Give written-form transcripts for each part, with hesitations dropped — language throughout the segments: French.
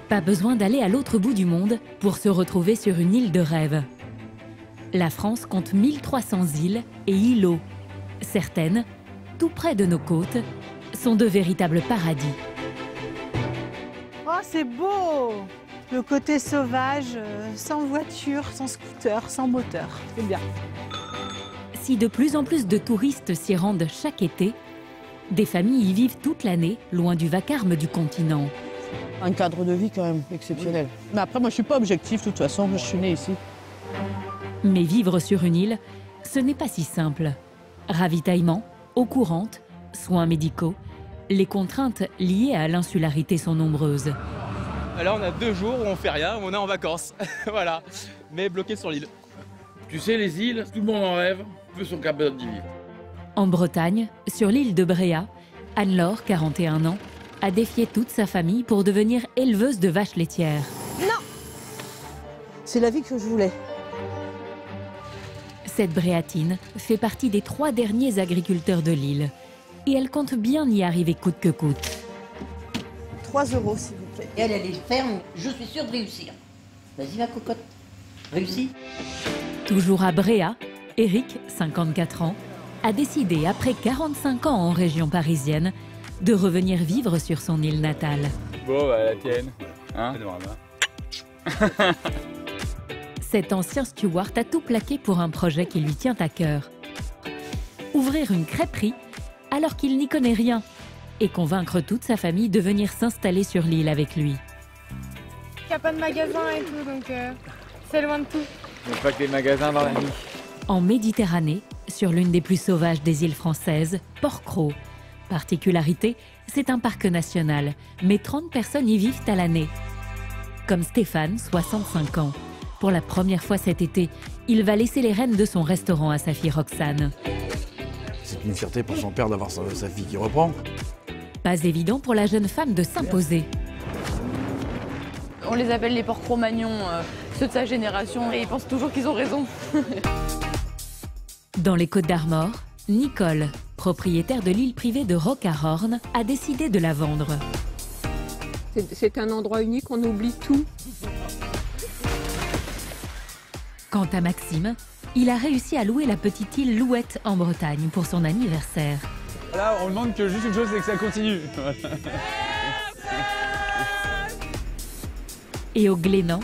Pas besoin d'aller à l'autre bout du monde pour se retrouver sur une île de rêve. La France compte 1300 îles et îlots. Certaines, tout près de nos côtes, sont de véritables paradis. Oh, c'est beau! Le côté sauvage, sans voiture, sans scooter, sans moteur. C'est bien. Si de plus en plus de touristes s'y rendent chaque été, des familles y vivent toute l'année, loin du vacarme du continent. Un cadre de vie quand même exceptionnel. Mais après, moi, je suis pas objectif, de toute façon, je suis née ici. Mais vivre sur une île, ce n'est pas si simple. Ravitaillement, eau courante, soins médicaux, les contraintes liées à l'insularité sont nombreuses. Là, on a 2 jours où on fait rien, où on est en vacances. Voilà, mais bloqué sur l'île. Tu sais, les îles, tout le monde en rêve, peu sont capables d'y vivre. En Bretagne, sur l'île de Bréa, Anne-Laure, 41 ans, a défié toute sa famille pour devenir éleveuse de vaches laitières. Non! C'est la vie que je voulais. Cette Bréatine fait partie des 3 derniers agriculteurs de l'île. Et elle compte bien y arriver coûte que coûte. 3 €, s'il vous plaît. Et elle est ferme, je suis sûre de réussir. Vas-y ma cocotte, réussis. Toujours à Bréa, Eric, 54 ans, a décidé, après 45 ans en région parisienne, de revenir vivre sur son île natale. Bon, bah, la tienne. Hein? Cet ancien steward a tout plaqué pour un projet qui lui tient à cœur. Ouvrir une crêperie alors qu'il n'y connaît rien et convaincre toute sa famille de venir s'installer sur l'île avec lui. Il n'y a pas de magasin et tout, donc c'est loin de tout. Il n'y a pas que les magasins dans la nuit. En Méditerranée, sur l'une des plus sauvages des îles françaises, Port-Cros. Particularité, c'est un parc national, mais 30 personnes y vivent à l'année. Comme Stéphane, 65 ans. Pour la première fois cet été, il va laisser les rênes de son restaurant à sa fille Roxane. C'est une fierté pour son père d'avoir sa fille qui reprend. Pas évident pour la jeune femme de s'imposer. On les appelle les porcs Cro-Magnons, ceux de sa génération, et ils pensent toujours qu'ils ont raison. Dans les Côtes-d'Armor, Nicole, propriétaire de l'île privée de Roquarorn, a décidé de la vendre. C'est un endroit unique, on oublie tout. Quant à Maxime, il a réussi à louer la petite île Louette en Bretagne pour son anniversaire. Là, on demande que juste une chose, c'est que ça continue. Et au Glénan,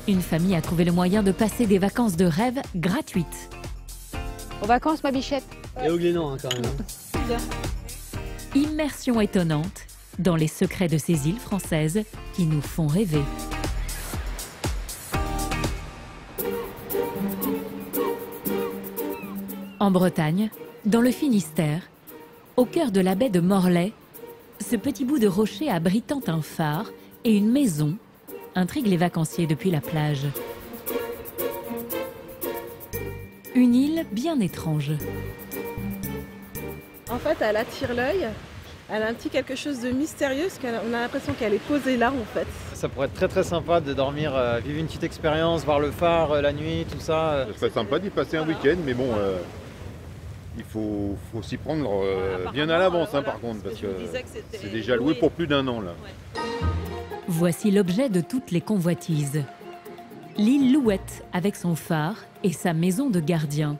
une famille a trouvé le moyen de passer des vacances de rêve gratuites. Aux vacances, ma bichette. Et au Glénan, hein, quand même. Immersion étonnante dans les secrets de ces îles françaises qui nous font rêver. En Bretagne, dans le Finistère, au cœur de la baie de Morlaix, ce petit bout de rocher abritant un phare et une maison intrigue les vacanciers depuis la plage. Une île bien étrange. En fait, elle attire l'œil. Elle a un petit quelque chose de mystérieux, parce qu'on a l'impression qu'elle est posée là, en fait. Ça pourrait être très très sympa de dormir, vivre une petite expérience, voir le phare la nuit, tout ça. Ça serait sympa d'y passer un week-end, mais bon, il faut s'y prendre bien à l'avance, hein, par contre, parce que c'est déjà loué pour plus d'1 an, là. Voici l'objet de toutes les convoitises. L'île Louette, avec son phare et sa maison de gardien.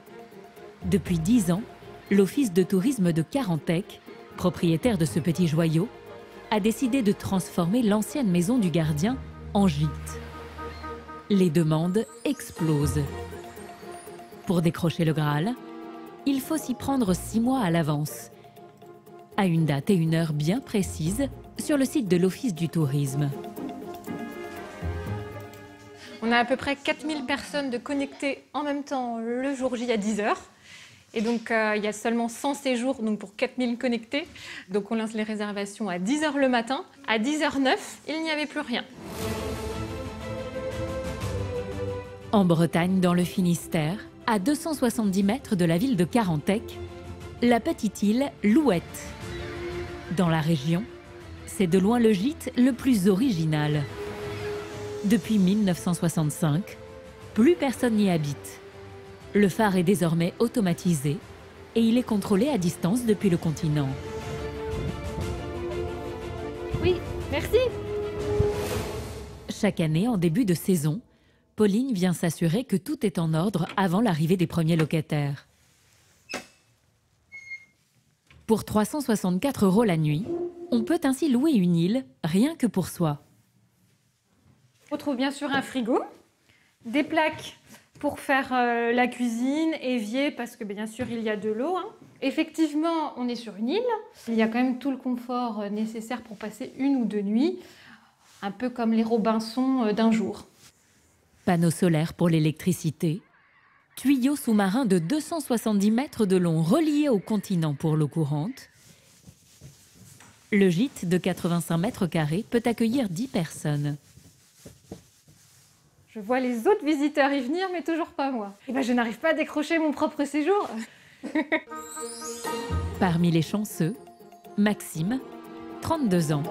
Depuis 10 ans, l'Office de tourisme de Carantec, propriétaire de ce petit joyau, a décidé de transformer l'ancienne maison du gardien en gîte. Les demandes explosent. Pour décrocher le Graal, il faut s'y prendre 6 mois à l'avance, à une date et une heure bien précises sur le site de l'Office du tourisme. On a à peu près 4000 personnes de connectées en même temps le jour J à 10h. Et donc, il y a seulement 100 séjours donc pour 4000 connectés. Donc, on lance les réservations à 10h le matin. À 10h09, il n'y avait plus rien. En Bretagne, dans le Finistère, à 270 mètres de la ville de Carantec, la petite île Louette. Dans la région, c'est de loin le gîte le plus original. Depuis 1965, plus personne n'y habite. Le phare est désormais automatisé et il est contrôlé à distance depuis le continent. Oui, merci. Chaque année, en début de saison, Pauline vient s'assurer que tout est en ordre avant l'arrivée des premiers locataires. Pour 364 € la nuit, on peut ainsi louer une île rien que pour soi. On retrouve bien sûr un frigo, des plaques pour faire la cuisine, évier parce que bien sûr il y a de l'eau. Effectivement, on est sur une île. Il y a quand même tout le confort nécessaire pour passer 1 ou 2 nuits, un peu comme les Robinson d'un jour. Panneaux solaires pour l'électricité, tuyaux sous-marins de 270 mètres de long reliés au continent pour l'eau courante. Le gîte de 85 mètres carrés peut accueillir 10 personnes. Je vois les autres visiteurs y venir, mais toujours pas moi. Et ben, je n'arrive pas à décrocher mon propre séjour. Parmi les chanceux, Maxime, 32 ans.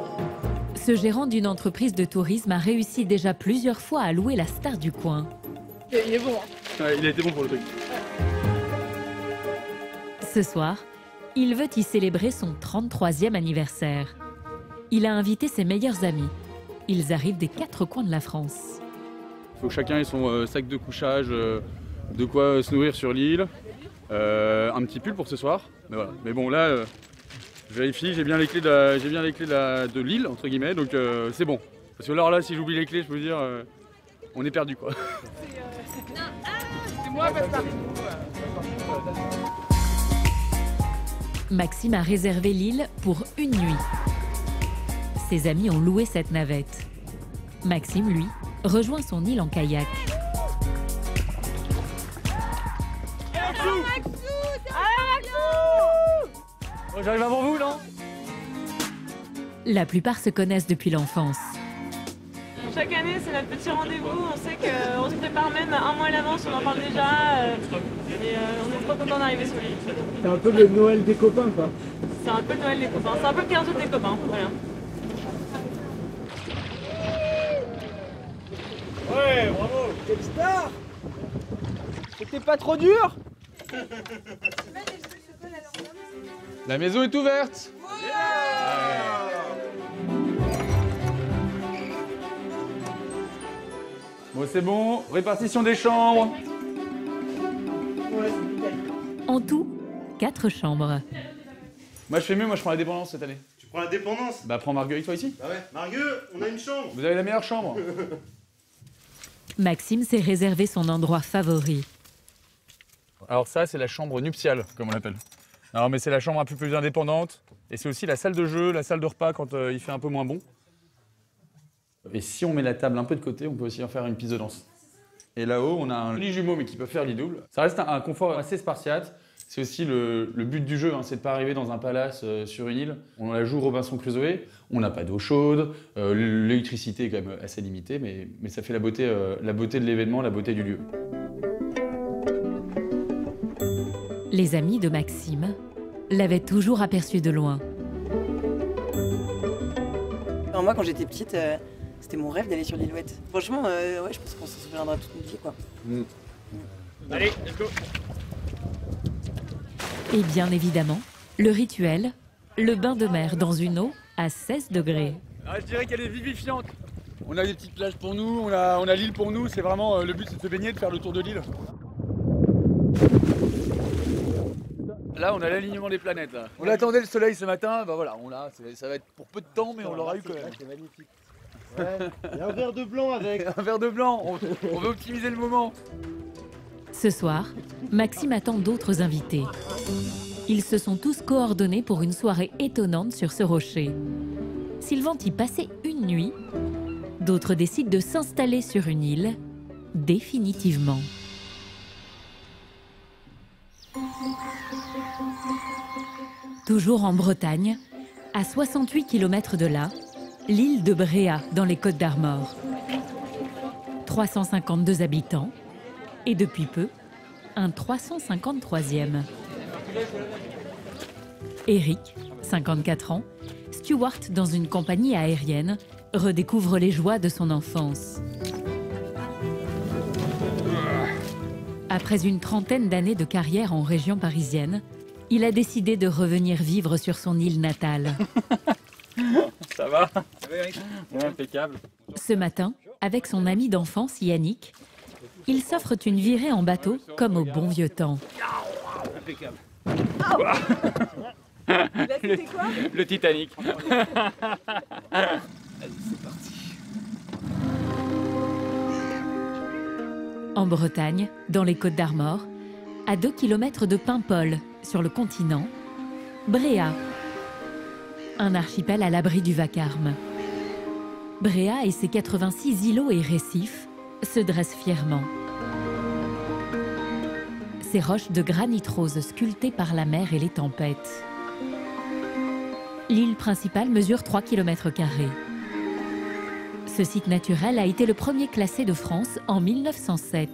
Ce gérant d'une entreprise de tourisme a réussi déjà plusieurs fois à louer la star du coin. Il est bon. Ouais, il a été bon pour le truc. Ce soir, il veut y célébrer son 33e anniversaire. Il a invité ses meilleurs amis. Ils arrivent des 4 coins de la France. Il faut que chacun ait son sac de couchage, de quoi se nourrir sur l'île, un petit pull pour ce soir. Mais, voilà. Mais bon là, je vérifie, j'ai bien les clés de l'île entre guillemets, donc c'est bon. Parce que là, si j'oublie les clés, je peux vous dire, on est perdu quoi. C'est moi parce que Maxime a réservé l'île pour une nuit. Ses amis ont loué cette navette. Maxime, lui, rejoint son île en kayak. Oh, j'arrive avant vous, non? La plupart se connaissent depuis l'enfance. chaque année, c'est notre petit rendez-vous. On sait qu'on se prépare même 1 mois à l'avance, on en parle déjà. Et on est trop contents d'arriver sur l'île. C'est un peu le Noël des copains, quoi. C'est un peu le Noël des copains. C'est un peu le 15 août des copains. Voilà. Ouais, bravo. Quelle star. C'était pas trop dur. La maison est ouverte. Bon, c'est bon. Répartition des chambres. En tout, 4 chambres. Moi, je fais mieux. Moi, je prends la dépendance cette année. Tu prends la dépendance? Bah, prends Marguerite, toi ici. Bah ouais. Marguerite, on a une chambre. Vous avez la meilleure chambre. Maxime s'est réservé son endroit favori. Alors ça, c'est la chambre nuptiale, comme on l'appelle. Alors, mais c'est la chambre un peu plus indépendante. Et c'est aussi la salle de jeu, la salle de repas quand il fait un peu moins bon. Et si on met la table un peu de côté, on peut aussi en faire une piste de danse. Et là-haut, on a un lit jumeau, mais qui peut faire lit double. Ça reste un confort assez spartiate. C'est aussi le but du jeu, hein, c'est de ne pas arriver dans un palace sur une île. On la joue Robinson Crusoe, on n'a pas d'eau chaude, l'électricité est quand même assez limitée, mais ça fait la beauté de l'événement, la beauté du lieu. Les amis de Maxime l'avaient toujours aperçu de loin. Alors moi, quand j'étais petite, c'était mon rêve d'aller sur l'Îlouette. Franchement, ouais, je pense qu'on s'en souviendra toute notre vie, quoi. Allez, let's go. Et bien évidemment, le rituel, le bain de mer dans une eau à 16 degrés. Ah, je dirais qu'elle est vivifiante. On a des petites plages pour nous, on a l'île pour nous. C'est vraiment le but, c'est de se baigner, de faire le tour de l'île. Là, on a l'alignement des planètes. Là. On attendait le soleil ce matin, bah voilà, on l'a. Ça va être pour peu de temps, mais on l'aura eu quand même. C'est magnifique. Ouais. Il y a un verre de blanc avec. Un verre de blanc, on veut optimiser le moment. Ce soir, Maxime attend d'autres invités. Ils se sont tous coordonnés pour une soirée étonnante sur ce rocher. S'ils vont y passer une nuit, d'autres décident de s'installer sur une île, définitivement. Toujours en Bretagne, à 68 km de là, l'île de Bréhat dans les Côtes-d'Armor. 352 habitants et depuis peu, un 353e. Eric, 54 ans, steward dans une compagnie aérienne, redécouvre les joies de son enfance. Après une trentaine d'années de carrière en région parisienne, il a décidé de revenir vivre sur son île natale. Ça va? Ça va, Eric? Ouais, impeccable. Ce matin, avec son ami d'enfance Yannick, ils s'offrent une virée en bateau comme au bon vieux temps. Impeccable. Le Titanic. Allez, c'est parti. En Bretagne, dans les Côtes d'Armor, à 2 km de Paimpol, sur le continent, Bréa, un archipel à l'abri du vacarme. Bréa et ses 86 îlots et récifs se dressent fièrement. Ces roches de granit rose sculptées par la mer et les tempêtes. L'île principale mesure 3 km². Ce site naturel a été le premier classé de France en 1907.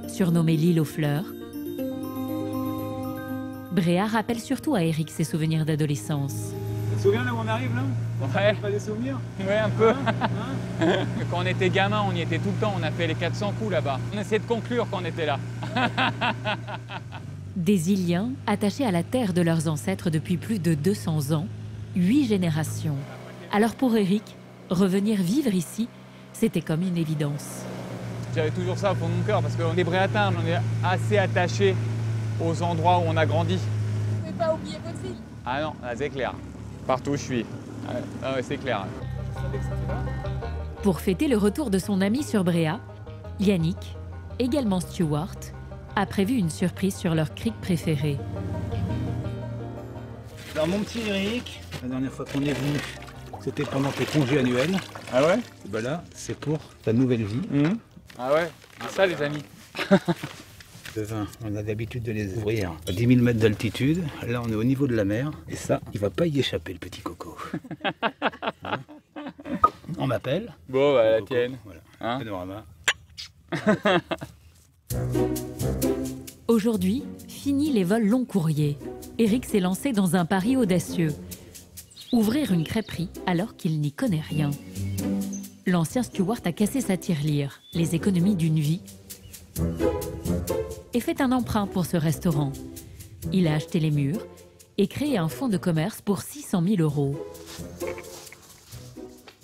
Surnommée l'île aux fleurs, Bréa rappelle surtout à Eric ses souvenirs d'adolescence. Tu te souviens là où on arrive là? Ouais. Pas des souvenirs? Ouais, un peu. Quand on était gamin, on y était tout le temps. On a fait les 400 coups là-bas. On essayait de conclure quand on était là. Des Iliens attachés à la terre de leurs ancêtres depuis plus de 200 ans, 8 générations. Alors pour Eric, revenir vivre ici, c'était comme une évidence. J'avais toujours ça au fond de mon cœur parce qu'on est Bréatins, mais on est assez attachés aux endroits où on a grandi. Vous ne pouvez pas oublier votre ville. Ah non, là c'est clair. Partout où je suis. Ah ouais, c'est clair. Pour fêter le retour de son ami sur Bréa, Yannick, également Stewart, a prévu une surprise sur leur crique préférée. Alors mon petit Eric, la dernière fois qu'on est venu, c'était pendant tes congés annuels. Ah ouais? Et ben là, c'est pour ta nouvelle vie. Ah ouais, c'est ça les amis. Le vin, on a l'habitude de les ouvrir à 10 000 mètres d'altitude. Là, on est au niveau de la mer. Et ça, il va pas y échapper, le petit coco. Hein? On m'appelle. Bon, bah la Coco, tienne. voilà. Hein? Panorama. Aujourd'hui, fini les vols long courriers. Eric s'est lancé dans un pari audacieux. Ouvrir une crêperie alors qu'il n'y connaît rien. L'ancien Stewart a cassé sa tirelire, les économies d'une vie, et fait un emprunt pour ce restaurant. Il a acheté les murs et créé un fonds de commerce pour 600 000 €.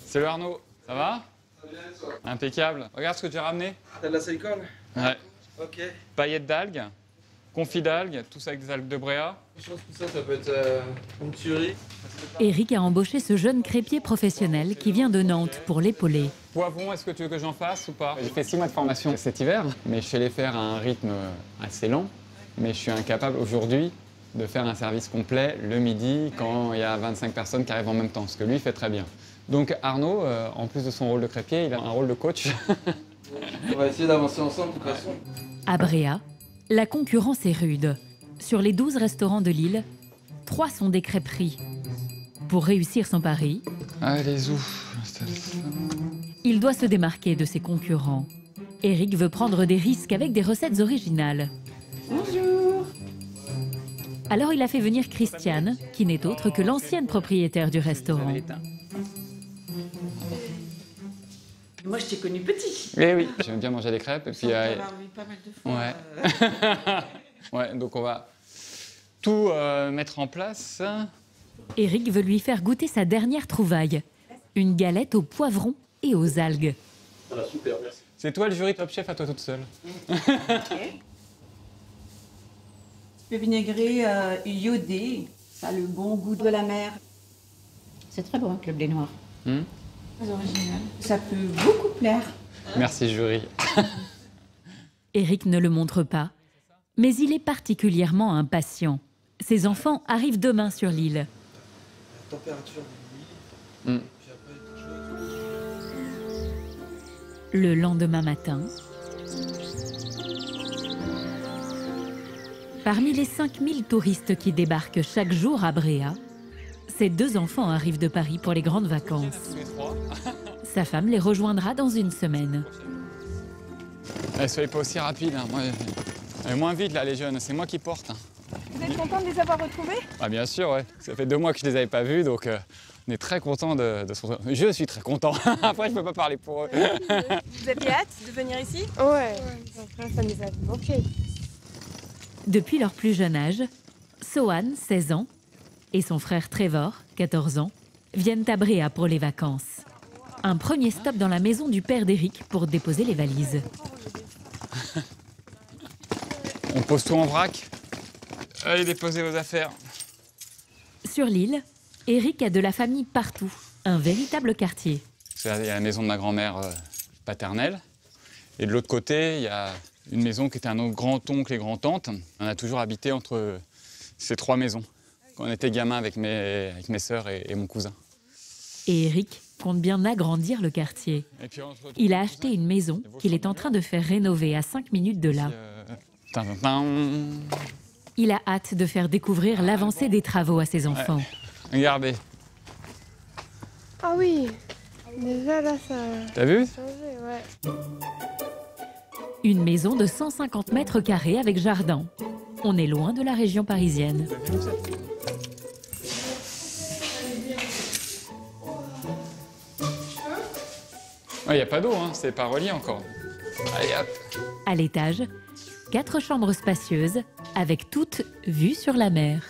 Salut Arnaud, ça va? Impeccable. Regarde ce que j'ai ramené. T'as de la silicone? Ouais. Ok. Paillettes d'algues, confit d'algues, tout ça avec des algues de Bréa. Je pense que ça peut être une tuerie. Eric a embauché ce jeune crépier professionnel qui vient de Nantes pour l'épauler. Poivron, est-ce que tu veux que j'en fasse ou pas? J'ai fait 6 mois de formation cet hiver, mais je sais les faire à un rythme assez lent. Mais je suis incapable aujourd'hui de faire un service complet le midi quand il y a 25 personnes qui arrivent en même temps, ce que lui fait très bien. Donc Arnaud, en plus de son rôle de crépier, il a un rôle de coach. On va essayer d'avancer ensemble de toute façon. À Bréa, la concurrence est rude. Sur les 12 restaurants de l'île, 3 sont des crêperies. Pour réussir son pari, il doit se démarquer de ses concurrents. Eric veut prendre des risques avec des recettes originales. Bonjour. Alors il a fait venir Christiane, qui n'est autre que l'ancienne propriétaire du restaurant. Moi, je t'ai connu petit. Eh oui, j'aime bien manger des crêpes. Et puis, pas mal de fois. Ouais. Ouais, donc on va tout mettre en place. Eric veut lui faire goûter sa dernière trouvaille, une galette aux poivrons et aux algues. Voilà, super, merci. C'est toi le jury Top Chef à toi toute seule. Okay. Le vinaigré iodé, ça a le bon goût de la mer. C'est très bon, le blé noir. Très original. Ça peut beaucoup plaire. Merci jury. Eric ne le montre pas, mais il est particulièrement impatient. Ses enfants arrivent demain sur l'île. La température de nuit. Le lendemain matin, parmi les 5000 touristes qui débarquent chaque jour à Bréa, ses 2 enfants arrivent de Paris pour les grandes vacances. Sa femme les rejoindra dans une semaine. Soyez pas aussi rapide, hein. Moi, moins vite là les jeunes, c'est moi qui porte. Vous êtes content de les avoir retrouvés? Ah bien sûr, ouais. Ça fait 2 mois que je les avais pas vus, donc on est très content de se retrouver. Je suis très content. Après, je peux pas parler pour eux. Vous aviez hâte de venir ici? Ouais. Ça nous a manqué. Depuis leur plus jeune âge, Sohan, 16 ans, et son frère Trevor, 14 ans, viennent à Bréa pour les vacances. Un premier stop dans la maison du père d'Éric pour déposer les valises. On pose tout en vrac. Allez déposer vos affaires. Sur l'île, Éric a de la famille partout, un véritable quartier. Il y a la maison de ma grand-mère paternelle. Et de l'autre côté, il y a une maison qui était un autre grand-oncle et grand-tante. On a toujours habité entre ces 3 maisons, quand on était gamin avec mes sœurs et mon cousin. Et Éric compte bien agrandir le quartier. Il a acheté une maison qu'il est en train de faire rénover à 5 minutes de là. Il a hâte de faire découvrir l'avancée des travaux à ses enfants. Ouais. Regardez. Ah oui, déjà là ça... T'as vu? Ouais. Une maison de 150 mètres carrés avec jardin. On est loin de la région parisienne. Il n'y a pas d'eau, hein, c'est pas relié encore. Allez hop. À l'étage, 4 chambres spacieuses avec toutes vues sur la mer.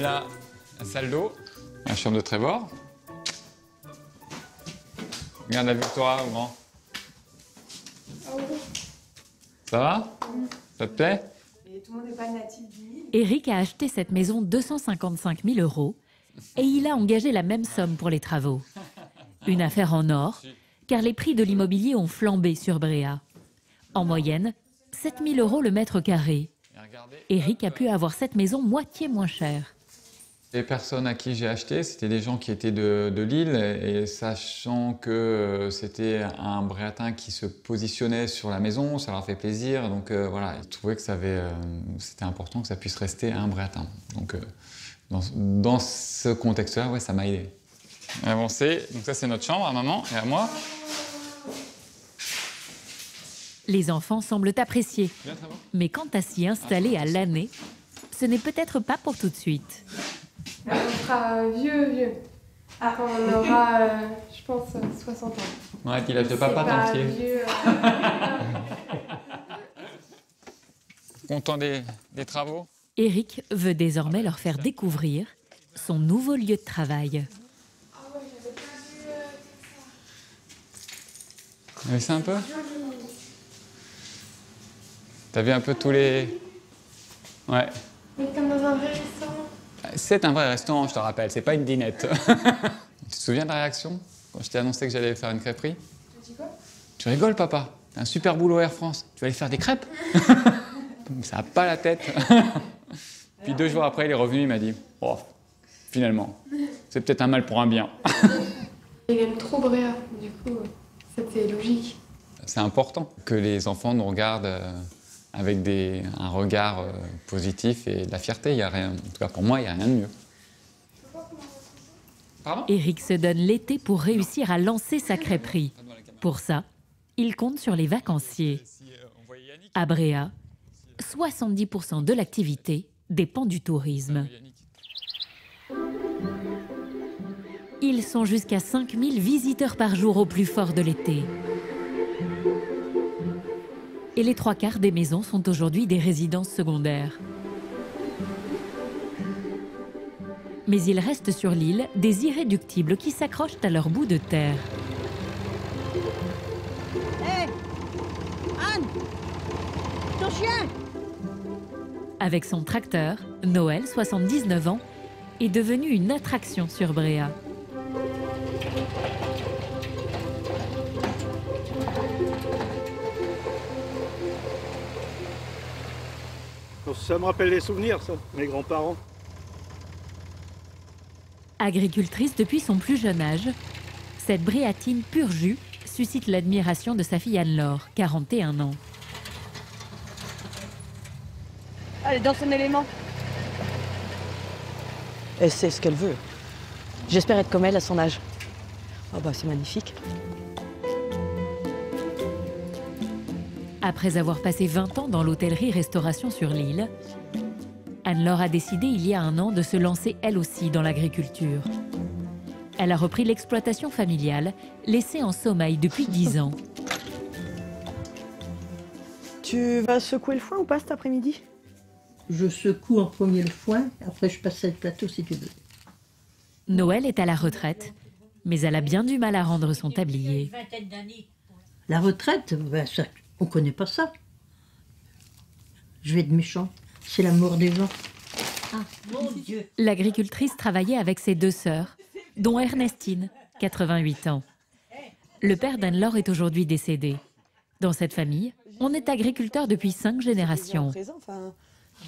Là, la salle d'eau, la chambre de Trevor. Regarde la vue que t'auras, grand. Ça va? Ça te plaît? Tout le monde n'est pas natif du Nil. Éric a acheté cette maison 255 000 € et il a engagé la même somme pour les travaux. Une affaire en or, car les prix de l'immobilier ont flambé sur Bréa. En moyenne, 7 000 € le mètre carré. Éric a pu avoir cette maison moitié moins chère. Les personnes à qui j'ai acheté, c'était des gens qui étaient de l'île, et sachant que c'était un Bréatin qui se positionnait sur la maison, ça leur fait plaisir. Donc voilà, ils trouvaient que c'était important que ça puisse rester un Bréatin. Donc dans ce contexte-là, ouais, ça m'a aidé. Avancer. Donc ça, c'est notre chambre à maman et à moi. Les enfants semblent apprécier. Mais quant à s'y installer à l'année, ce n'est peut-être pas pour tout de suite. On sera vieux. Quand on aura, je pense, 60 ans. Ouais, qu'il a fait papa tant qu'il est. Content des travaux? Éric veut désormais leur faire découvrir son nouveau lieu de travail. Mais c'est un peu. T'as vu un peu tous les... Ouais. Mais comme dans un vrai restaurant. C'est un vrai restaurant, je te rappelle, c'est pas une dînette. Tu te souviens de la réaction quand je t'ai annoncé que j'allais faire une crêperie? Tu dis quoi? Tu rigoles, papa. T'as un super boulot Air France. Tu vas aller faire des crêpes? Ça n'a pas la tête. Puis 2 jours après, il est revenu, il m'a dit « Oh, finalement, c'est peut-être un mal pour un bien. » Il aime trop Bréa, du coup, c'était logique. C'est important que les enfants nous regardent avec un regard positif et de la fierté. Il y a rien, en tout cas pour moi, il n'y a rien de mieux. Pardon? Éric se donne l'été pour réussir à lancer sa crêperie. Pour ça, il compte sur les vacanciers. À Bréa, 70% de l'activité dépend du tourisme. Ils sont jusqu'à 5000 visiteurs par jour au plus fort de l'été. Et les 3/4 des maisons sont aujourd'hui des résidences secondaires. Mais il reste sur l'île des irréductibles qui s'accrochent à leur bout de terre. Hé, Anne, ton chien! Avec son tracteur, Noël, 79 ans, est devenu une attraction sur Bréa. Ça me rappelle les souvenirs, ça, mes grands-parents. Agricultrice depuis son plus jeune âge, cette Bréatine pur jus suscite l'admiration de sa fille Anne-Laure, 41 ans. Elle est dans son élément. Elle sait ce qu'elle veut. J'espère être comme elle à son âge. Oh bah c'est magnifique. Après avoir passé 20 ans dans l'hôtellerie-restauration sur l'île, Anne-Laure a décidé il y a 1 an de se lancer elle aussi dans l'agriculture. Elle a repris l'exploitation familiale, laissée en sommeil depuis 10 ans. Tu vas secouer le foin ou pas cet après-midi? Je secoue en premier le foin, après je passe le plateau si tu veux. Noël est à la retraite, mais elle a bien du mal à rendre son tablier. La retraite, ben ça, on connaît pas ça. Je vais être méchant, c'est la mort des gens. Ah, mon Dieu. L'agricultrice travaillait avec ses 2 sœurs, dont Ernestine, 88 ans. Le père d'Anne-Laure est aujourd'hui décédé. Dans cette famille, on est agriculteur depuis 5 générations.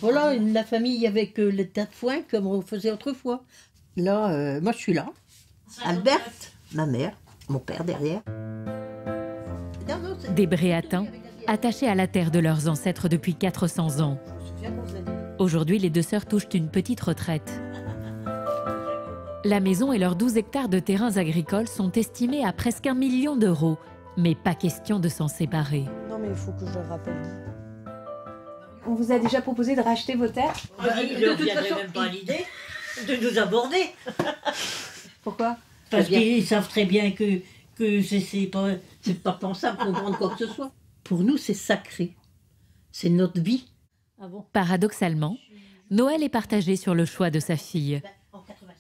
Voilà, la famille avec le tas de foin comme on faisait autrefois. Là, moi je suis là. Albert, ma mère, mon père derrière. Des Bréatins, attachés à la terre de leurs ancêtres depuis 400 ans. Aujourd'hui, les 2 sœurs touchent une petite retraite. La maison et leurs 12 hectares de terrains agricoles sont estimés à presque 1 million d'euros. Mais pas question de s'en séparer. Non mais il faut que je le rappelle. On vous a déjà proposé de racheter vos terres? Il ne viendrait même pas à l'idée de nous aborder. Pourquoi? Parce qu'ils savent très bien que c'est pas pensable qu'on prenne quoi que ce soit. Pour nous, c'est sacré. C'est notre vie. Ah bon? Paradoxalement, Noël est partagée sur le choix de sa fille.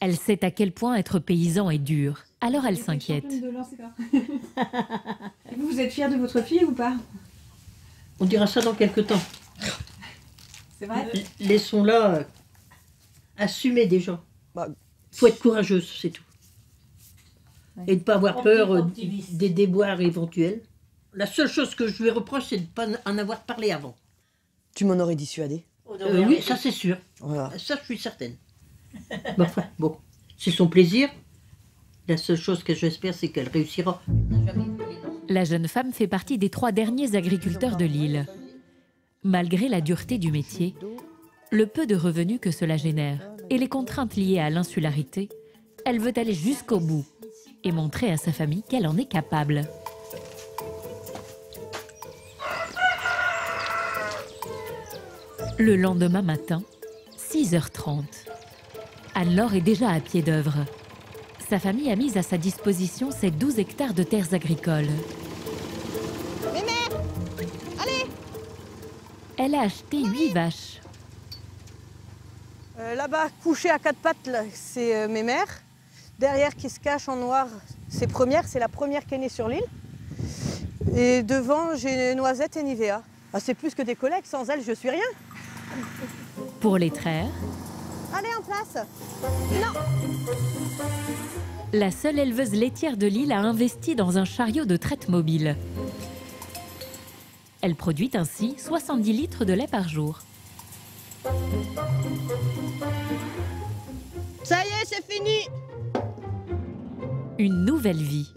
Elle sait à quel point être paysan est dur, alors elle s'inquiète. Vous êtes fière de votre fille ou pas? On dira ça dans quelques temps. C'est vrai? Laissons-la assumer déjà. Faut être courageuse, c'est tout. Et ne pas avoir peur des déboires éventuels. La seule chose que je lui reproche, c'est de ne pas en avoir parlé avant. Tu m'en aurais dissuadé? Oui, ça c'est sûr. Voilà. Ça, je suis certaine. Enfin, bon, c'est son plaisir. La seule chose que j'espère, c'est qu'elle réussira. La jeune femme fait partie des 3 derniers agriculteurs de l'île. Malgré la dureté du métier, le peu de revenus que cela génère et les contraintes liées à l'insularité, elle veut aller jusqu'au bout et montrer à sa famille qu'elle en est capable. Le lendemain matin, 6h30. Anne-Laure est déjà à pied d'œuvre. Sa famille a mis à sa disposition ses 12 hectares de terres agricoles. Mémère, allez! Elle a acheté 8 vaches. Là-bas, couché à 4 pattes, c'est mes mères. Derrière, qui se cache en noir, c'est Première. C'est la première qui est née sur l'île. Et devant, j'ai Noisette et Nivea. Ah, c'est plus que des collègues. Sans elles, je suis rien. Pour les traire, Allez, en place. Non. la seule éleveuse laitière de l'île a investi dans un chariot de traite mobile. Elle produit ainsi 70 litres de lait par jour. Ça y est, c'est fini! Une nouvelle vie.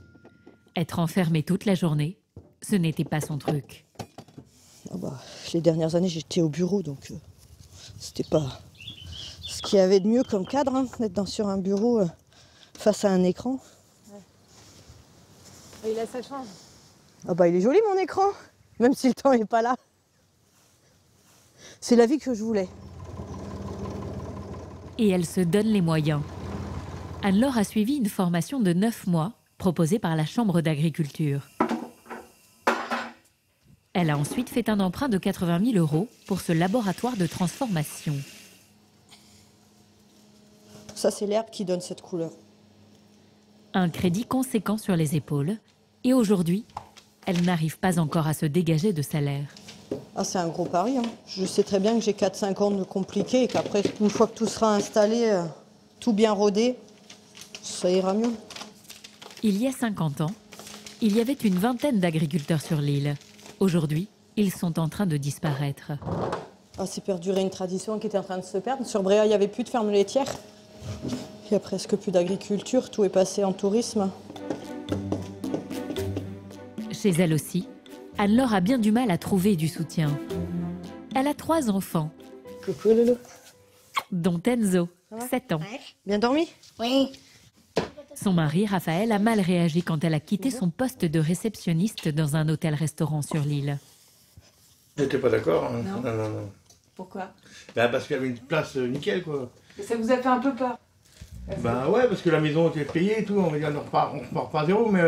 Être enfermée toute la journée, ce n'était pas son truc. Ah bah, les dernières années, j'étais au bureau, donc c'était pas ce qu'il y avait de mieux comme cadre, hein, d'être sur un bureau face à un écran. Et il a sa chance. Ah bah, il est joli mon écran, même si le temps n'est pas là. C'est la vie que je voulais. Et elle se donne les moyens. Anne-Laure a suivi une formation de 9 mois proposée par la Chambre d'agriculture. Elle a ensuite fait un emprunt de 80 000 € pour ce laboratoire de transformation. Ça, c'est l'herbe qui donne cette couleur. Un crédit conséquent sur les épaules. Et aujourd'hui, elle n'arrive pas encore à se dégager de salaire. Ah, c'est un gros pari. Hein. Je sais très bien que j'ai 4-5 ans de compliqué et qu'après, une fois que tout sera installé, tout bien rodé, ça ira mieux. Il y a 50 ans, il y avait une vingtaine d'agriculteurs sur l'île. Aujourd'hui, ils sont en train de disparaître. Ah, c'est perdurer une tradition qui était en train de se perdre. Sur Bréa, il n'y avait plus de ferme laitière. Il n'y a presque plus d'agriculture. Tout est passé en tourisme. Chez elle aussi, Anne-Laure a bien du mal à trouver du soutien. Elle a 3 enfants. Coucou, Loulou. Dont Enzo, 7 ans. Bien dormi? Oui. Son mari, Raphaël, a mal réagi quand elle a quitté son poste de réceptionniste dans un hôtel-restaurant sur l'île. J'étais pas d'accord. Hein. Non. Pourquoi? Parce qu'il y avait une place nickel, quoi. Et ça vous a fait un peu peur? Ouais, parce que la maison était payée et tout. On va dire, on repart pas à zéro, mais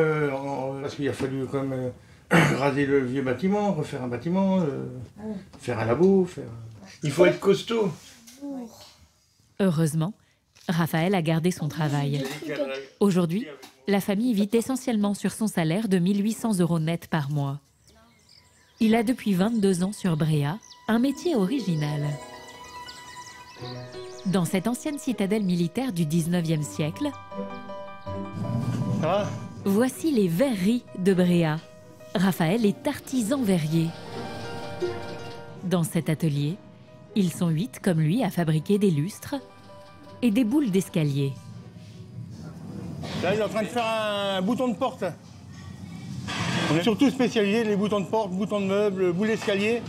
parce qu'il a fallu quand même raser le vieux bâtiment, refaire un bâtiment, faire un labo, faire... Il faut être costaud. Heureusement, Raphaël a gardé son travail. Aujourd'hui, la famille vit essentiellement sur son salaire de 1 800 € net par mois. Il a depuis 22 ans sur Bréa un métier original. Dans cette ancienne citadelle militaire du 19e siècle, voici les verreries de Bréa. Raphaël est artisan verrier. Dans cet atelier, ils sont 8 comme lui à fabriquer des lustres et des boules d'escalier. Là, il est en train de faire un bouton de porte. On est surtout spécialisé les boutons de porte, boutons de meubles, boules d'escalier.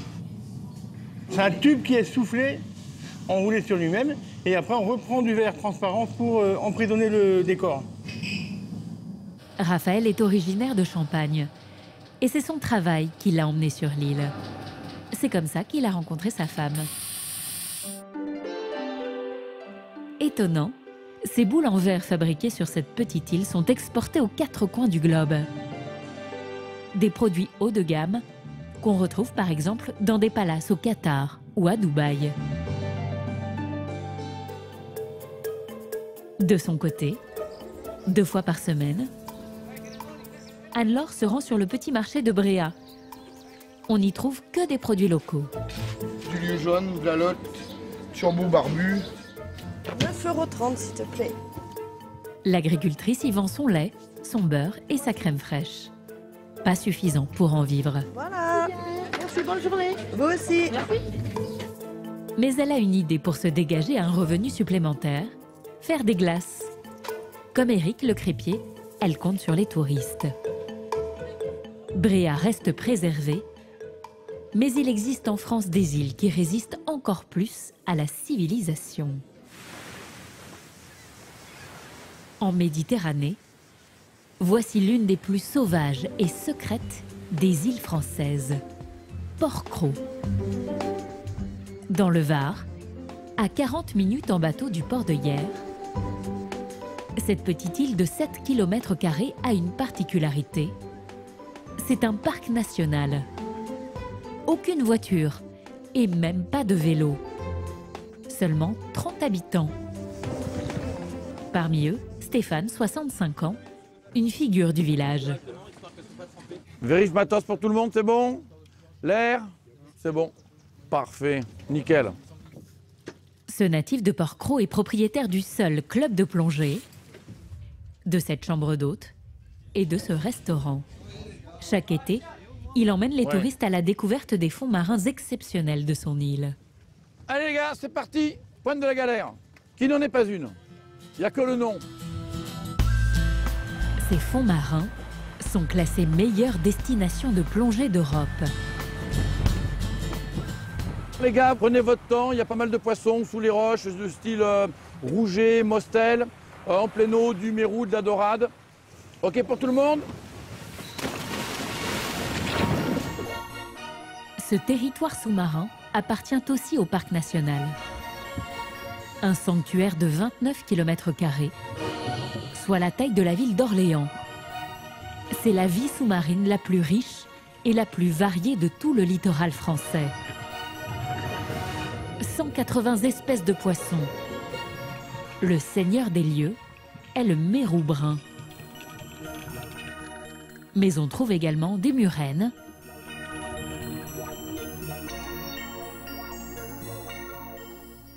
C'est un tube qui est soufflé, enroulé sur lui-même, et après on reprend du verre transparent pour emprisonner le décor. Raphaël est originaire de Champagne et c'est son travail qui l'a emmené sur l'île. C'est comme ça qu'il a rencontré sa femme. Étonnant, ces boules en verre fabriquées sur cette petite île sont exportées aux 4 coins du globe. Des produits haut de gamme qu'on retrouve par exemple dans des palaces au Qatar ou à Dubaï. De son côté, 2 fois par semaine, Anne-Laure se rend sur le petit marché de Bréa. On n'y trouve que des produits locaux. Du lieu jaune, de la lotte, turbo barbu. 9,30 € s'il te plaît. L'agricultrice y vend son lait, son beurre et sa crème fraîche. Pas suffisant pour en vivre. Voilà. Merci, bonne journée. Vous aussi. Merci. Mais elle a une idée pour se dégager un revenu supplémentaire, faire des glaces. Comme Éric le crépier, elle compte sur les touristes. Bréa reste préservée, mais il existe en France des îles qui résistent encore plus à la civilisation. En Méditerranée, voici l'une des plus sauvages et secrètes des îles françaises, Porquerolles. Dans le Var, à 40 minutes en bateau du port de Hyères, cette petite île de 7 km² a une particularité. C'est un parc national. Aucune voiture et même pas de vélo. Seulement 30 habitants. Parmi eux, Stéphane, 65 ans, une figure du village. Vérifie matos pour tout le monde, c'est bon? L'air? C'est bon. Parfait, nickel. Ce natif de Porquerolles est propriétaire du seul club de plongée, de cette chambre d'hôte et de ce restaurant. Chaque été, il emmène les touristes à la découverte des fonds marins exceptionnels de son île. Allez les gars, c'est parti. Pointe de la galère. Qui n'en est pas une. Il n'y a que le nom. Ces fonds marins sont classés meilleure destination de plongée d'Europe. Les gars, prenez votre temps. Il y a pas mal de poissons sous les roches de style rouget, mostel, en pleine eau, du mérou, de la dorade. OK pour tout le monde? Ce territoire sous-marin appartient aussi au parc national. Un sanctuaire de 29 km², soit la taille de la ville d'Orléans. C'est la vie sous-marine la plus riche et la plus variée de tout le littoral français. 180 espèces de poissons. Le seigneur des lieux est le mérou brun. Mais on trouve également des murènes,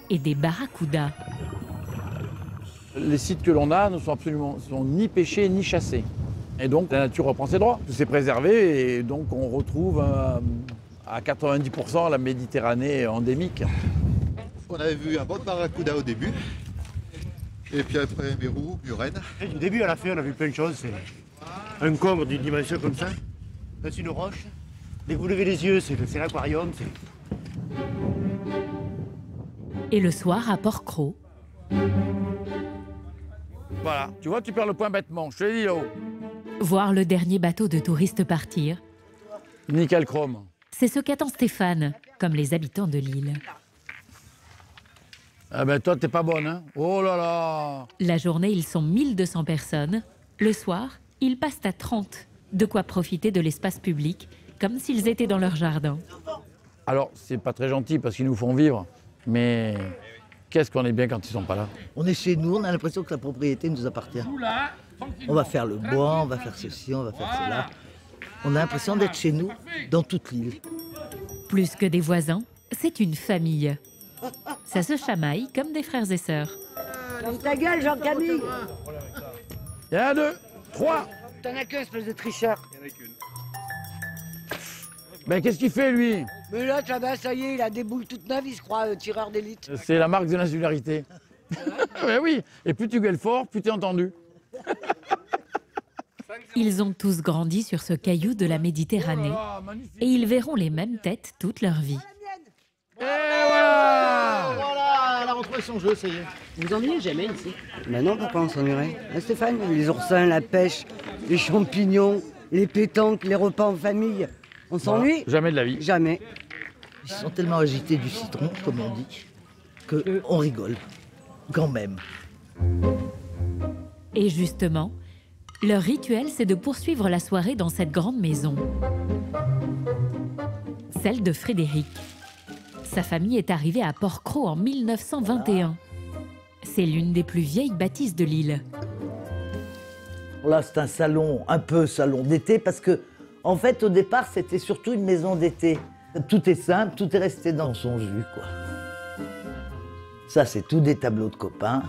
et des barracudas. Les sites que l'on a ne sont ni pêchés ni chassés. Et donc la nature reprend ses droits. C'est préservé et donc on retrouve à 90% la Méditerranée endémique. On avait vu un bon barracuda au début. Et puis après mérou, murène. Du début à la fin, on a vu plein de choses. C'est un congre d'une dimension comme ça. Là, c'est une roche. Dès que vous levez les yeux, c'est l'aquarium. Et le soir, à Porquerolles. Voilà, tu vois, tu perds le point bêtement, je te l'ai dit là-haut. Voir le dernier bateau de touristes partir. Nickel chrome. C'est ce qu'attend Stéphane, comme les habitants de l'île. Ah ben toi, t'es pas bonne, hein? Oh là là! La journée, ils sont 1200 personnes. Le soir, ils passent à 30. De quoi profiter de l'espace public, comme s'ils étaient dans leur jardin. Alors, c'est pas très gentil parce qu'ils nous font vivre, mais qu'est-ce qu'on est bien quand ils sont pas là. On est chez nous, on a l'impression que la propriété nous appartient. On va faire le bois, on va faire ceci, on va faire cela. On a l'impression d'être chez nous, dans toute l'île. Plus que des voisins, c'est une famille. Ça se chamaille comme des frères et sœurs. Ferme ta gueule, Jean-Camille. Il y en a 2, 3. T'en as qu'un, espèce de tricheur. Ben qu'est-ce qu'il fait lui? Mais là, ça y est, il a des boules toutes neuves, il se croit tireur d'élite. C'est la marque de l'insularité. Ouais, oui, et plus tu gueules fort, plus tu es entendu. Ils ont tous grandi sur ce caillou de la Méditerranée et ils verront les mêmes têtes toute leur vie. Et voilà! Voilà, elle a retrouvé son jeu, ça y est. Vous ennuyez jamais ici? Ben non, pourquoi on s'ennuierait? Stéphane, les oursins, la pêche, les champignons, les pétanques, les repas en famille. On s'ennuie? Jamais de la vie. Jamais. Ils sont tellement agités du citron, comme on dit, qu'on rigole. Quand même. Et justement, leur rituel, c'est de poursuivre la soirée dans cette grande maison. Celle de Frédéric. Sa famille est arrivée à Port-Cros en 1921. C'est l'une des plus vieilles bâtisses de l'île. Là, c'est un salon, un peu salon d'été, parce que, en fait, au départ, c'était surtout une maison d'été. Tout est simple, tout est resté dans son jus, quoi. Ça, c'est tout des tableaux de copains.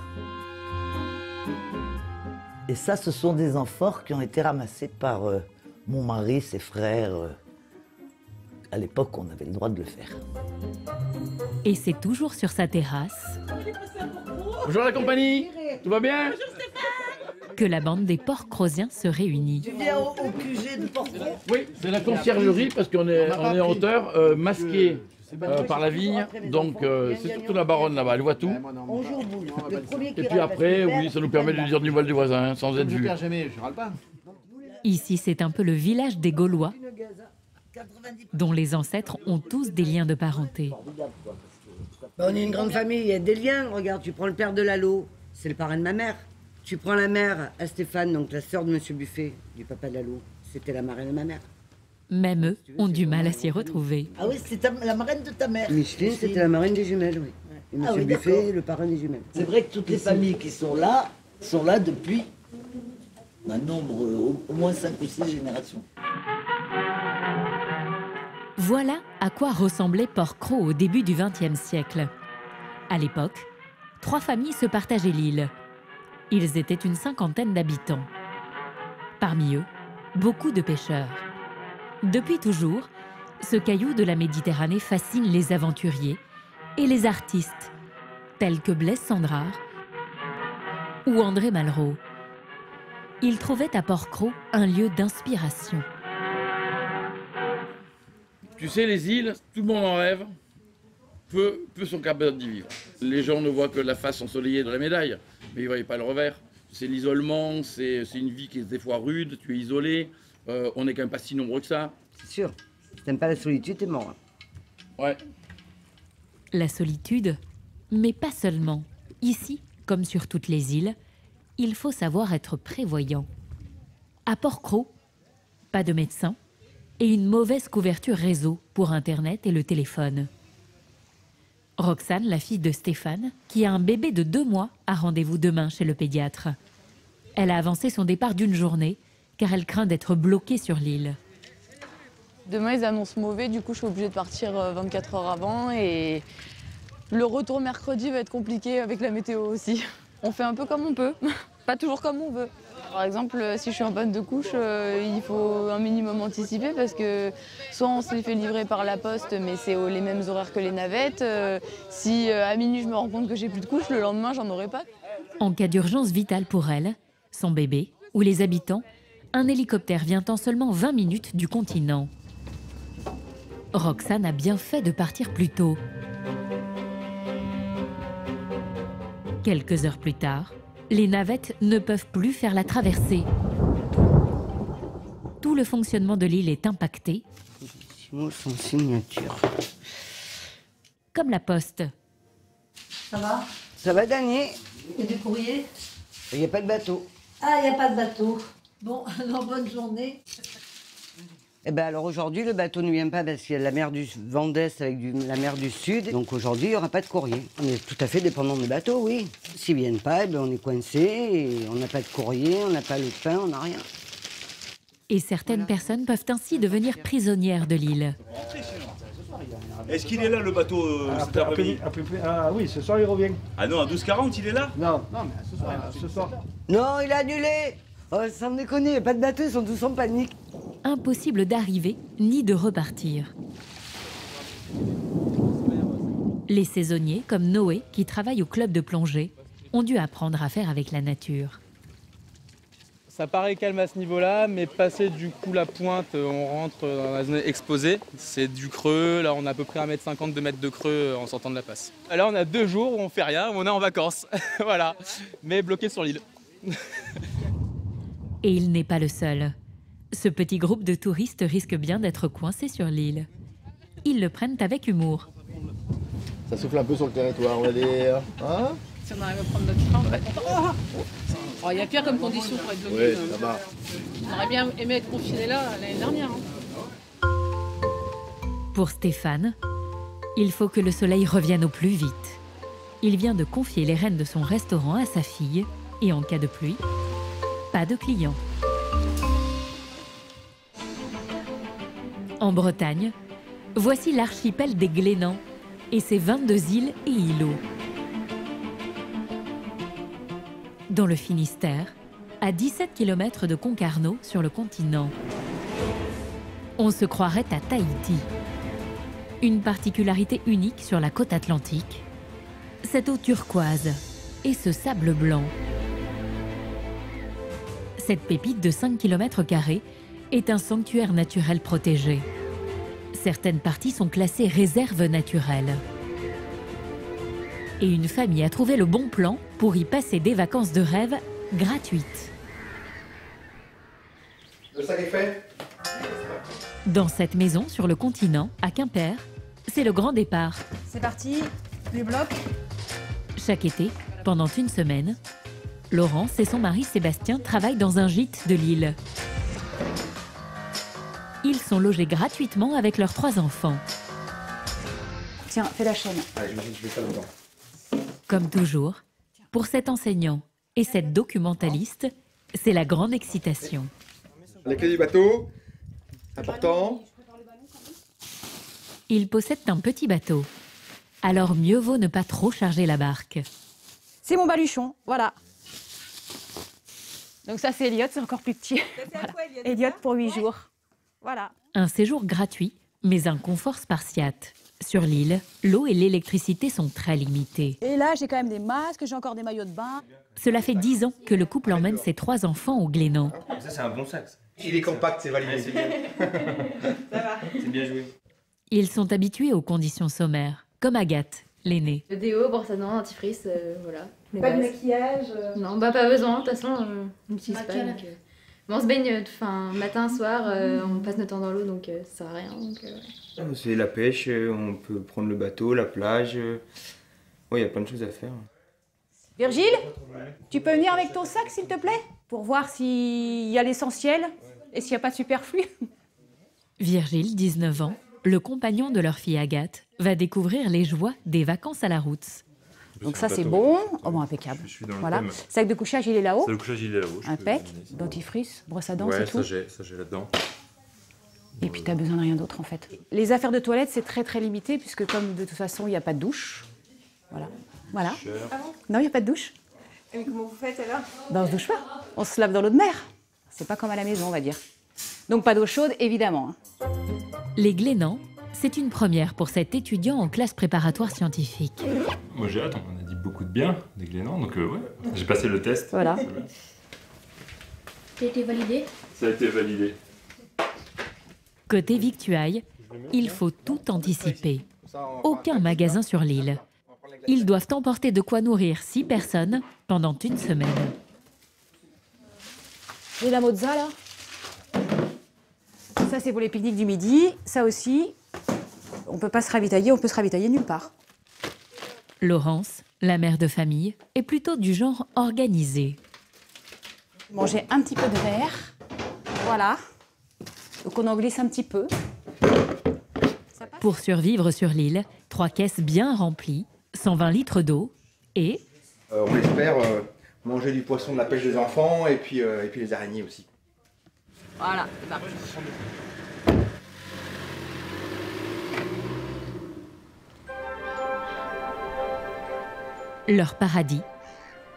Et ça, ce sont des amphores qui ont été ramassés par mon mari, ses frères. À l'époque, on avait le droit de le faire. Et c'est toujours sur sa terrasse. Bonjour la compagnie, tout va bien? Que la bande des Port-Crosiens se réunit. Tu viens au QG de Port-Cros? Oui, c'est la conciergerie parce qu'on est en hauteur, masqué par la vigne. Donc c'est surtout la baronne là-bas, elle voit tout. On joue au boule. Le premier qui Et puis après, oui, ça nous permet de lui dire du mal du voisin, sans être vu. Ici, c'est un peu le village des Gaulois, dont les ancêtres ont tous des liens de parenté. On est une grande famille, il y a des liens. Regarde, tu prends le père de Lalo, c'est le parrain de ma mère. Tu prends la mère à Stéphane, donc la sœur de Monsieur Buffet, du papa de Lalo, c'était la marraine de ma mère. Même eux ont du mal à s'y retrouver. Ah oui, c'est la marraine de ta mère. Micheline, c'était la marraine des jumelles, oui. Et Monsieur Buffet, le parrain des jumelles. C'est vrai que toutes les familles qui sont là depuis un nombre, au moins 5 ou 6 générations. Voilà à quoi ressemblait Port-Cros au début du XXe siècle. À l'époque, 3 familles se partageaient l'île. Ils étaient une 50aine d'habitants. Parmi eux, beaucoup de pêcheurs. Depuis toujours, ce caillou de la Méditerranée fascine les aventuriers et les artistes, tels que Blaise Cendrars ou André Malraux. Ils trouvaient à Port-Cros un lieu d'inspiration. Tu sais, les îles, tout le monde en rêve, peu sont capables d'y vivre. Les gens ne voient que la face ensoleillée de la médaille, mais ils ne voient pas le revers. C'est l'isolement, c'est une vie qui est des fois rude, tu es isolé, on n'est quand même pas si nombreux que ça. C'est sûr, si t'aimes pas la solitude, t'es mort. Ouais. La solitude, mais pas seulement. Ici, comme sur toutes les îles, il faut savoir être prévoyant. À Port-Cros, pas de médecin et une mauvaise couverture réseau pour Internet et le téléphone. Roxane, la fille de Stéphane, qui a un bébé de 2 mois, a rendez-vous demain chez le pédiatre. Elle a avancé son départ d'1 journée, car elle craint d'être bloquée sur l'île. Demain, ils annoncent mauvais, du coup, je suis obligée de partir 24 heures avant. Et le retour mercredi va être compliqué avec la météo aussi. On fait un peu comme on peut, pas toujours comme on veut. Par exemple, si je suis en panne de couche, il faut un minimum anticiper parce que soit on se les fait livrer par la poste, mais c'est les mêmes horaires que les navettes. Si à minuit, je me rends compte que j'ai plus de couche, le lendemain, j'en aurai pas. En cas d'urgence vitale pour elle, son bébé ou les habitants, un hélicoptère vient en seulement 20 minutes du continent. Roxane a bien fait de partir plus tôt. Quelques heures plus tard, les navettes ne peuvent plus faire la traversée. Tout le fonctionnement de l'île est impacté. Sans signature. Comme la poste. Ça va? Ça va, Dany? Il y a du courrier? Il n'y a pas de bateau. Ah, il n'y a pas de bateau. Bon, alors bonne journée. Eh ben alors aujourd'hui, le bateau ne vient pas parce qu'il y a la mer du vent d'Est avec la mer du Sud. Donc aujourd'hui, il n'y aura pas de courrier. On est tout à fait dépendant des bateaux, oui. S'ils ne viennent pas, eh ben on est coincé et on n'a pas de courrier, on n'a pas le pain, on n'a rien. Et certaines personnes peuvent ainsi devenir prisonnières de l'île. Est-ce qu'il est là le bateau cet après-midi? Ah oui, ce soir il revient. Ah non, à 12h40 il est là? Non, mais ce soir. Non, il a annulé. Oh, sans me déconner, il n'y a pas de bateau, ils sont tous en panique. Impossible d'arriver ni de repartir. Les saisonniers, comme Noé, qui travaille au club de plongée, ont dû apprendre à faire avec la nature. Ça paraît calme à ce niveau-là, mais passer du coup la pointe, on rentre dans la zone exposée. C'est du creux, là on a à peu près 1,50 m, 2 mètres de creux en sortant de la passe. Là on a 2 jours où on fait rien, où on est en vacances, voilà, mais bloqué sur l'île. Et il n'est pas le seul. Ce petit groupe de touristes risque bien d'être coincé sur l'île. Ils le prennent avec humour. Ça souffle un peu sur le territoire, on a des... Hein? Si on arrive à prendre notre train, on va être content. Oh, il y a pire comme condition pour être venu. Ouais, ça va. On aurait bien aimé être confiné là l'année dernière. Hein. Pour Stéphane, il faut que le soleil revienne au plus vite. Il vient de confier les rênes de son restaurant à sa fille et en cas de pluie, pas de clients. En Bretagne, voici l'archipel des Glénans et ses 22 îles et îlots. Dans le Finistère, à 17 km de Concarneau sur le continent. On se croirait à Tahiti. Une particularité unique sur la côte atlantique, cette eau turquoise et ce sable blanc. Cette pépite de 5 km² est un sanctuaire naturel protégé. Certaines parties sont classées réserves naturelles. Et une famille a trouvé le bon plan pour y passer des vacances de rêve gratuites. Le sac est fait? Dans cette maison sur le continent, à Quimper, c'est le grand départ. C'est parti, les blocs. Chaque été, pendant une semaine, Laurence et son mari Sébastien travaillent dans un gîte de l'île. Ils sont logés gratuitement avec leurs 3 enfants. Tiens, fais la chaîne. Allez, je vais faire le temps. Comme toujours, pour cet enseignant et cette documentaliste, c'est la grande excitation. Les clés du bateau, important. Ils possèdent un petit bateau, alors mieux vaut ne pas trop charger la barque. C'est mon baluchon, voilà. Donc ça c'est Elliot, c'est encore plus petit. Voilà. Elliot pour 8 jours. Voilà. Un séjour gratuit, mais un confort spartiate. Sur l'île, l'eau et l'électricité sont très limitées. Et là, j'ai quand même des masques, j'ai encore des maillots de bain. Cela fait 10 ans que le couple emmène ses 3 enfants au Glénan. Ça c'est un bon sac. Il est compact, c'est validé. C'est bien. Ça va. C'est bien joué. Ils sont habitués aux conditions sommaires, comme Agathe, l'aînée. Le déo, brosse à dents, dentifrice, voilà. Pas de maquillage Non, bah pas besoin, de toute façon, on n'utilise pas. Donc, mais on se baigne matin, soir, on passe notre temps dans l'eau, donc ça sert à rien. Ouais. C'est la pêche, on peut prendre le bateau, la plage. Ouais, il y a plein de choses à faire. Virgile, tu peux venir avec ton sac, s'il te plaît? Pour voir s'il y a l'essentiel et s'il n'y a pas de superflu. Virgile, 19 ans, le compagnon de leur fille Agathe, va découvrir les joies des vacances à la route. Donc ça c'est bon, oh bon, impeccable. Voilà. Sac de couchage il est là-haut. Sac de couchage il est là-haut. Impec, dentifrice, brosse à dents, c'est tout. Ouais, ça j'ai là-dedans. Et puis t'as besoin de rien d'autre en fait. Les affaires de toilette c'est très très limité puisque comme de toute façon il n'y a pas de douche. Voilà. Voilà. Ah bon? Non, il n'y a pas de douche. Et comment vous faites alors? Ben, on se douche pas. On se lave dans l'eau de mer. C'est pas comme à la maison on va dire. Donc pas d'eau chaude évidemment. Les Glénans, c'est une première pour cet étudiant en classe préparatoire scientifique. Moi j'ai hâte, on a dit beaucoup de bien des Glénans, donc ouais, j'ai passé le test. Voilà. Ça a été validé? Ça a été validé. Côté victuailles, il faut tout anticiper. Aucun magasin sur l'île. Ils doivent emporter de quoi nourrir 6 personnes pendant une semaine. Et la mozza là? Ça c'est pour les pique-niques du midi, ça aussi. On peut pas se ravitailler, on peut se ravitailler nulle part. Laurence, la mère de famille, est plutôt du genre organisé. Manger un petit peu de verre, voilà. Donc on en glisse un petit peu. Pour survivre sur l'île, 3 caisses bien remplies, 120 litres d'eau et... on espère manger du poisson de la pêche des enfants et puis les araignées aussi. Voilà, c'est parti. Leur paradis,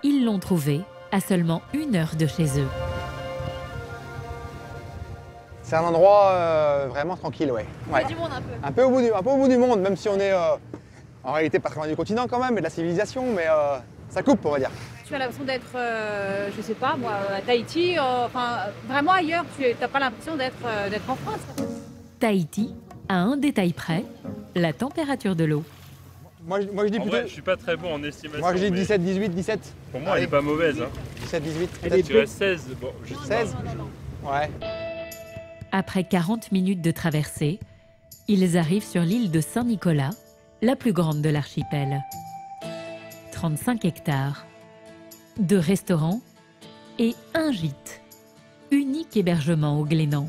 ils l'ont trouvé à seulement 1 heure de chez eux. C'est un endroit vraiment tranquille, ouais. Il y a du monde un peu. Un peu au bout du monde, même si on est en réalité pas très loin du continent quand même, et de la civilisation, mais ça coupe, on va dire. Tu as l'impression d'être, je sais pas moi, à Tahiti, enfin vraiment ailleurs. Tu n'as pas l'impression d'être en France. Tahiti, à un détail près, la température de l'eau. Moi je dis plutôt... vrai, je suis pas très bon en estimation. Moi je dis 17, 18, 17. Pour moi, elle est pas mauvaise. Hein. 17, 18. Je dirais 16. Bon, juste 16 Ouais. Après 40 minutes de traversée, ils arrivent sur l'île de Saint-Nicolas, la plus grande de l'archipel. 35 hectares, 2 restaurants et un gîte. Unique hébergement au Glénan.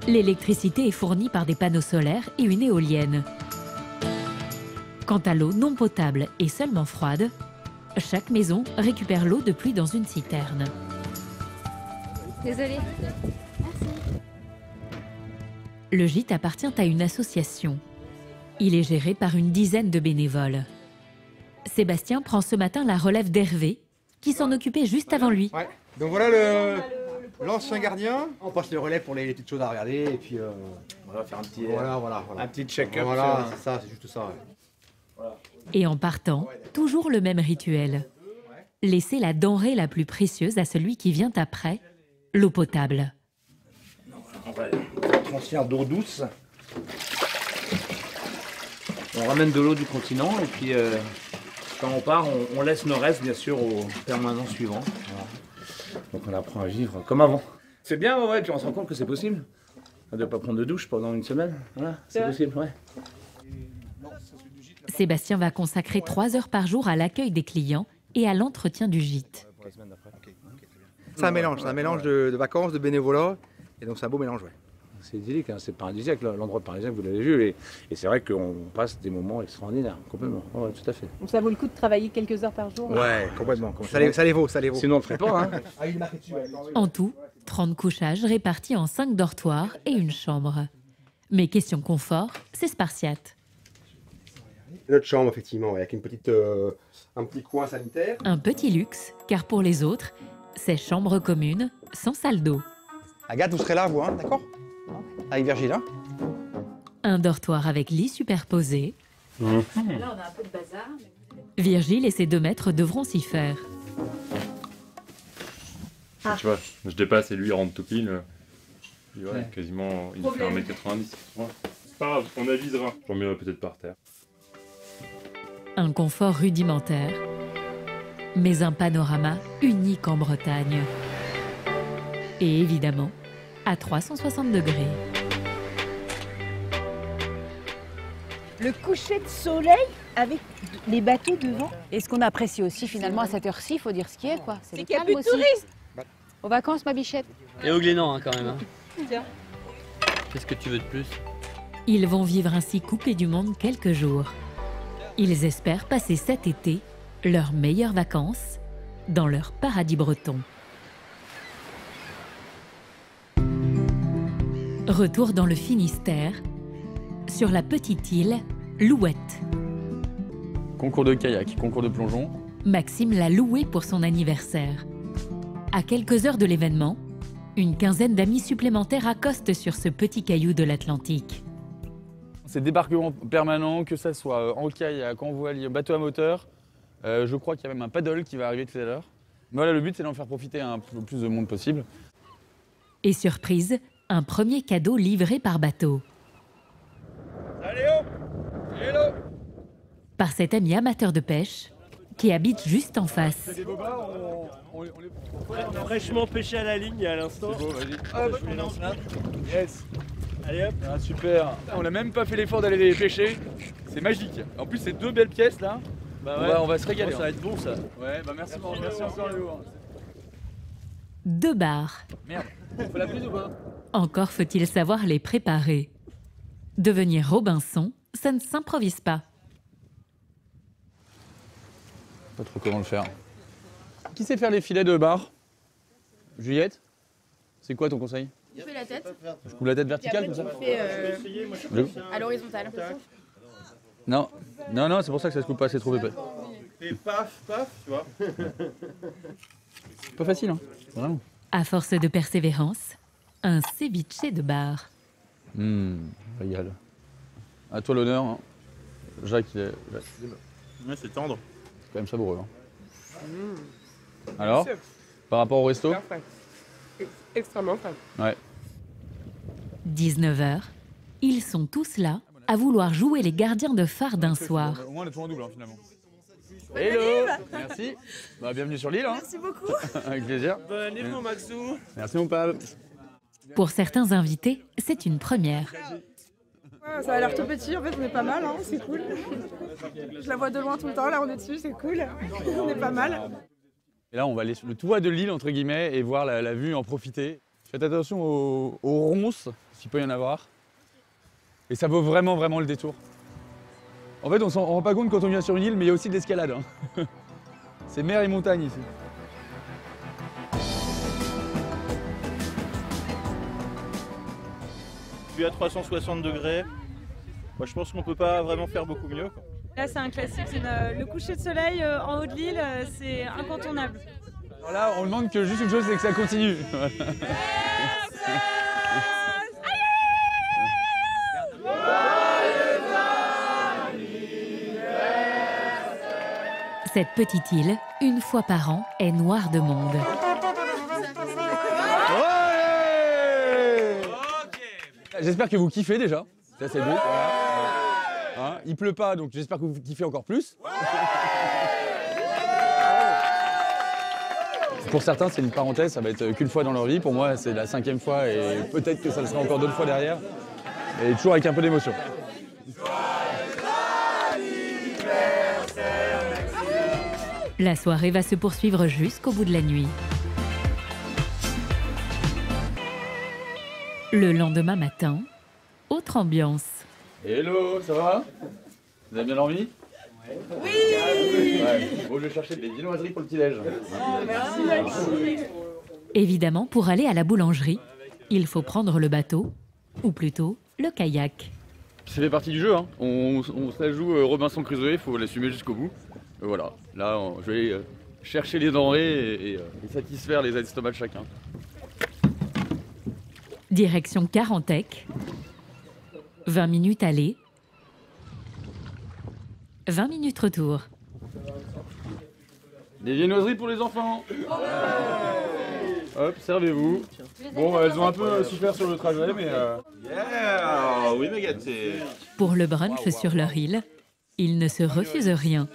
L'électricité est fournie par des panneaux solaires et une éolienne. Quant à l'eau non potable et seulement froide, chaque maison récupère l'eau de pluie dans une citerne. Désolée. Merci. Le gîte appartient à une association. Il est géré par une dizaine de bénévoles. Sébastien prend ce matin la relève d'Hervé, qui s'en occupait juste avant lui. Ouais. Donc voilà l'ancien gardien. On passe le relais pour les petites choses à regarder et puis on va faire un petit un petit check-up. Voilà, c'est ça, c'est juste ça. Ouais. Voilà. Et en partant, toujours le même rituel. Laisser la denrée la plus précieuse à celui qui vient après, l'eau potable. On va transfert d'eau douce. On ramène de l'eau du continent et puis quand on part, on laisse nos restes bien sûr aux permanents suivants. Voilà. Donc on apprend à vivre comme avant. C'est bien, ouais, puis on se rend compte que c'est possible. De ne pas prendre de douche pendant une semaine. Voilà, c'est possible, ouais. Sébastien va consacrer 3 heures par jour à l'accueil des clients et à l'entretien du gîte. C'est un mélange de vacances, de bénévolat, et donc c'est un beau mélange, ouais. C'est idyllique, hein, c'est paradisiaque, l'endroit parisien que vous l'avez vu, et c'est vrai qu'on passe des moments extraordinaires, complètement, ouais, tout à fait. Donc ça vaut le coup de travailler quelques heures par jour. Ouais, complètement. Ça les vaut. Sinon on le ferait pas, hein. En tout, 30 couchages répartis en 5 dortoirs et une chambre. Mais question confort, c'est spartiate. Notre chambre, effectivement, avec un petit coin sanitaire. Un petit luxe, car pour les autres, c'est chambre commune, sans salle d'eau. Agathe, vous serez là, vous, hein, d'accord? Avec Virgile, hein? Un dortoir avec lit superposé. Là, on a un peu de bazar. Virgile et ses 2 maîtres devront s'y faire. Ah. Tu vois, je dépasse et lui il rentre tout pile. Et ouais, quasiment, il fait 1m90. Ouais. C'est pas grave, on avisera. J'en mets peut-être par terre. Un confort rudimentaire, mais un panorama unique en Bretagne. Et évidemment, à 360 degrés. Le coucher de soleil avec les bateaux devant. Et ce qu'on apprécie aussi finalement à cette heure-ci, il faut dire ce qui est, quoi. C'est qu'il n'y a plus de touristes. Aux vacances, ma bichette. Et au Glénan, hein, quand même. Hein. Qu'est-ce que tu veux de plus? Ils vont vivre ainsi coupés du monde quelques jours. Ils espèrent passer cet été leurs meilleures vacances dans leur paradis breton. Retour dans le Finistère, sur la petite île Louette. Concours de kayak, concours de plongeon. Maxime l'a loué pour son anniversaire. À quelques heures de l'événement, une quinzaine d'amis supplémentaires accostent sur ce petit caillou de l'Atlantique. C'est débarquement permanent, que ça soit en kayak, en voilier, bateau à moteur. Je crois qu'il y a même un paddle qui va arriver tout à l'heure. Mais voilà, le but, c'est d'en faire profiter un peu plus de monde possible. Et surprise, un premier cadeau livré par bateau. Hello. Par cet ami amateur de pêche qui habite juste en face. Fraîchement pêché à la ligne à l'instant. C'est beau, vas-y. Hop, je lance là. Yes. Allez hop. Ah, super. On n'a même pas fait l'effort d'aller les pêcher. C'est magique. En plus, c'est 2 belles pièces là. Bah ouais. On va se régaler. Ça va être bon ça. Ouais, bah merci. Merci encore Léo. 2 bars. Merde, on fait la prise ou pas? Encore faut-il savoir les préparer. Devenir Robinson, ça ne s'improvise pas. Pas trop comment le faire. Qui sait faire les filets de bar? Juliette? C'est quoi ton conseil? Tu fais la tête. Je coupe la tête verticale comme ça? Tu fais à l'horizontale. Non, non, c'est pour ça que ça se coupe pas, c'est trop épais. Et paf, paf, tu vois. Pas facile, hein, vraiment. À force de persévérance, un ceviche de bar. Régal. À toi l'honneur, hein. Jacques, il est... Ouais, c'est tendre. C'est quand même savoureux. Hein. Alors, par rapport au resto? Extrêmement frais. Ouais. 19h, ils sont tous là à vouloir jouer les gardiens de phare d'un soir. Au moins, on est tout en double, hein, finalement. Hello. Merci. Bah, bienvenue sur l'île. Hein. Merci beaucoup. Avec plaisir. Bonne année, mon Maxou. Merci, mon Pab. Pour certains invités, c'est une première. Ouais, ça a l'air tout petit, en fait, on est pas mal, hein, c'est cool. Je la vois de loin tout le temps, là, on est dessus, c'est cool. On est pas mal. Et là, on va aller sur le toit de l'île, entre guillemets, et voir la vue, en profiter. Faites attention aux ronces, s'il peut y en avoir. Et ça vaut vraiment, vraiment le détour. En fait, on s'en rend pas compte quand on vient sur une île, mais il y a aussi de l'escalade. Hein. C'est mer et montagne ici. Puis à 360 degrés, moi, je pense qu'on peut pas vraiment faire beaucoup mieux. Quoi. Là, c'est un classique, c'est le coucher de soleil en haut de l'île, c'est incontournable. Alors là, on demande que juste une chose, c'est que ça continue. Cette petite île, une fois par an, est noire de monde. J'espère que vous kiffez déjà. Ça, c'est beau. Hein, il pleut pas, donc j'espère que vous kiffez encore plus. Pour certains, c'est une parenthèse, ça va être qu'une fois dans leur vie. Pour moi, c'est la 5e fois et peut-être que ça le sera encore d'autres fois derrière. Et toujours avec un peu d'émotion. La soirée va se poursuivre jusqu'au bout de la nuit. Le lendemain matin, autre ambiance. Hello, ça va? Vous avez bien dormi? Oui. Ouais. Bon, je vais chercher des viennoiseries pour le petit-déj. Merci. Évidemment, pour aller à la boulangerie, il faut prendre le bateau, ou plutôt le kayak. Ça fait partie du jeu, hein. On se la joue Robinson Crusoe, il faut l'assumer jusqu'au bout. Voilà, là je vais chercher les denrées et satisfaire les estomacs de chacun. Direction Carantec, 20 minutes aller, 20 minutes retour. Des viennoiseries pour les enfants. Hop, servez-vous. Bon, elles ont un peu souffert sur le trajet, mais... Yeah, oui, mais gâté. Pour le brunch sur leur île, ils ne se refusent rien.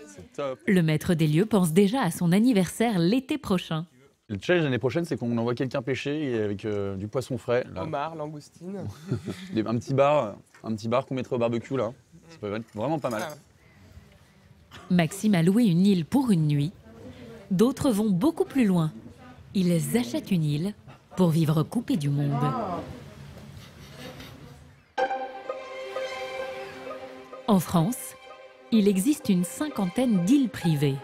Le maître des lieux pense déjà à son anniversaire l'été prochain. Le challenge l'année prochaine, c'est qu'on envoie quelqu'un pêcher avec du poisson frais. Homard, langoustine. un petit bar qu'on mettrait au barbecue, là. Ça peut être vraiment pas mal. Maxime a loué une île pour une nuit. D'autres vont beaucoup plus loin. Ils achètent une île pour vivre coupés du monde. En France, il existe une 50aine d'îles privées.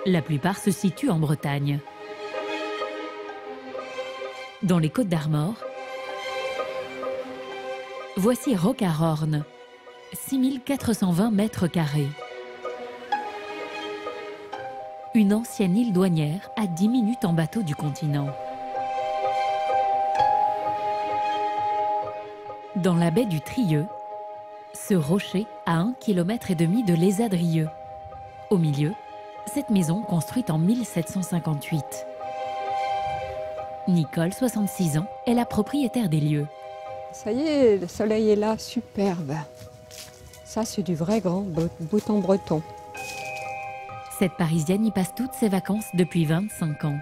La plupart se situent en Bretagne. Dans les Côtes-d'Armor, voici Rocarorn, 6420 mètres carrés. Une ancienne île douanière à 10 minutes en bateau du continent. Dans la baie du Trieux, ce rocher à 1,5 km de l'Esadrieux. Au milieu, cette maison construite en 1758. Nicole, 66 ans, est la propriétaire des lieux. Ça y est, le soleil est là, superbe. Ça, c'est du vrai grand beau temps breton. Cette Parisienne y passe toutes ses vacances depuis 25 ans.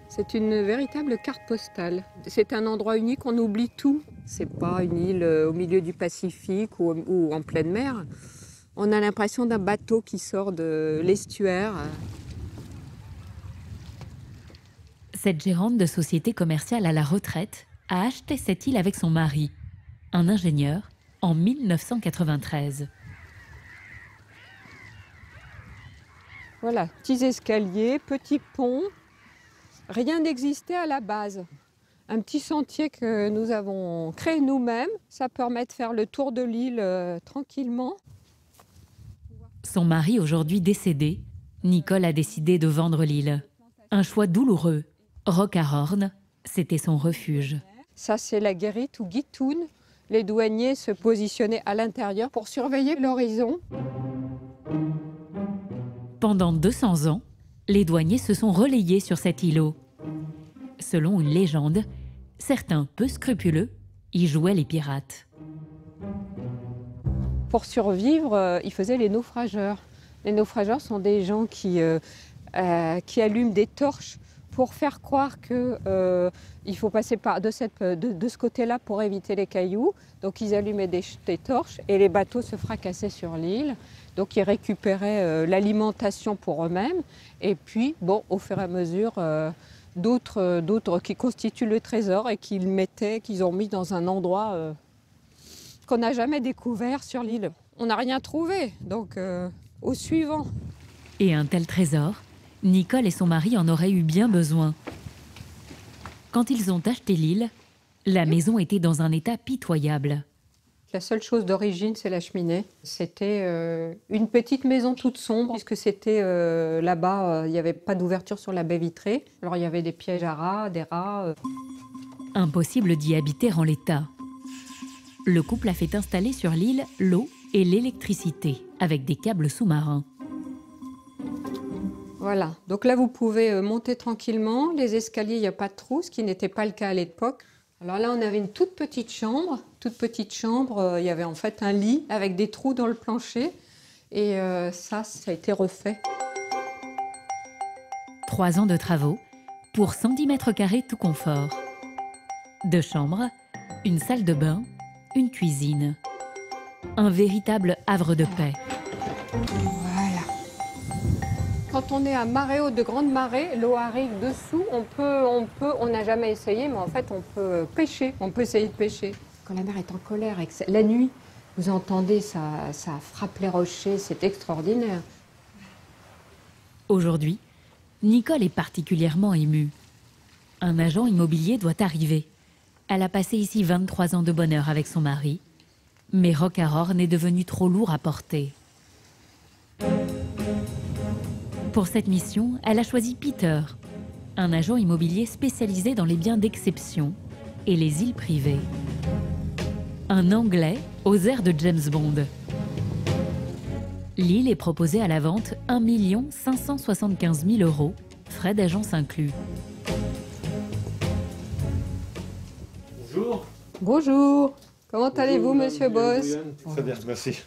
C'est une véritable carte postale. C'est un endroit unique, on oublie tout. C'est pas une île au milieu du Pacifique ou en pleine mer. On a l'impression d'un bateau qui sort de l'estuaire. Cette gérante de société commerciale à la retraite a acheté cette île avec son mari, un ingénieur, en 1993. Voilà, petits escaliers, petits ponts. Rien n'existait à la base. Un petit sentier que nous avons créé nous-mêmes. Ça permet de faire le tour de l'île tranquillement. Son mari aujourd'hui décédé, Nicole a décidé de vendre l'île. Un choix douloureux. Roquarorn, c'était son refuge. Ça, c'est la guérite ou guitoun. Les douaniers se positionnaient à l'intérieur pour surveiller l'horizon. Pendant 200 ans, les douaniers se sont relayés sur cet îlot. Selon une légende, certains peu scrupuleux y jouaient les pirates. Pour survivre, ils faisaient les naufrageurs. Les naufrageurs sont des gens qui allument des torches pour faire croire qu'il faut passer de ce côté-là pour éviter les cailloux. Donc ils allumaient des torches et les bateaux se fracassaient sur l'île. Donc ils récupéraient l'alimentation pour eux-mêmes. Et puis, bon, au fur et à mesure, d'autres qui constituent le trésor et qu'ils ont mis dans un endroit qu'on n'a jamais découvert sur l'île. On n'a rien trouvé, donc au suivant. Et un tel trésor, Nicole et son mari en auraient eu bien besoin. Quand ils ont acheté l'île, la maison était dans un état pitoyable. La seule chose d'origine, c'est la cheminée. C'était une petite maison toute sombre, puisque c'était là-bas, il n'y avait pas d'ouverture sur la baie vitrée. Alors il y avait des pièges à rats, des rats. Impossible d'y habiter en l'état. Le couple a fait installer sur l'île l'eau et l'électricité, avec des câbles sous-marins. Voilà, donc là vous pouvez monter tranquillement. Les escaliers, il n'y a pas de trous, ce qui n'était pas le cas à l'époque. Alors là, on avait une toute petite chambre. Il y avait en fait un lit avec des trous dans le plancher. Et ça a été refait. 3 ans de travaux pour 110 mètres carrés tout confort. 2 chambres, une salle de bain, une cuisine. Un véritable havre de paix. Voilà. Quand on est à marée haute, de grande marée, l'eau arrive dessous, on n'a jamais essayé, mais en fait on peut pêcher, on peut essayer de pêcher. Quand la mer est en colère, la nuit, vous entendez, ça frappe les rochers, c'est extraordinaire. Aujourd'hui, Nicole est particulièrement émue. Un agent immobilier doit arriver. Elle a passé ici 23 ans de bonheur avec son mari, mais Roquarorn est devenu trop lourd à porter. Pour cette mission, elle a choisi Peter, un agent immobilier spécialisé dans les biens d'exception et les îles privées. Un Anglais aux airs de James Bond. L'île est proposée à la vente 1 575 000 €, frais d'agence inclus. Bonjour. Bonjour. Comment allez-vous, monsieur Boss? Très bien, merci.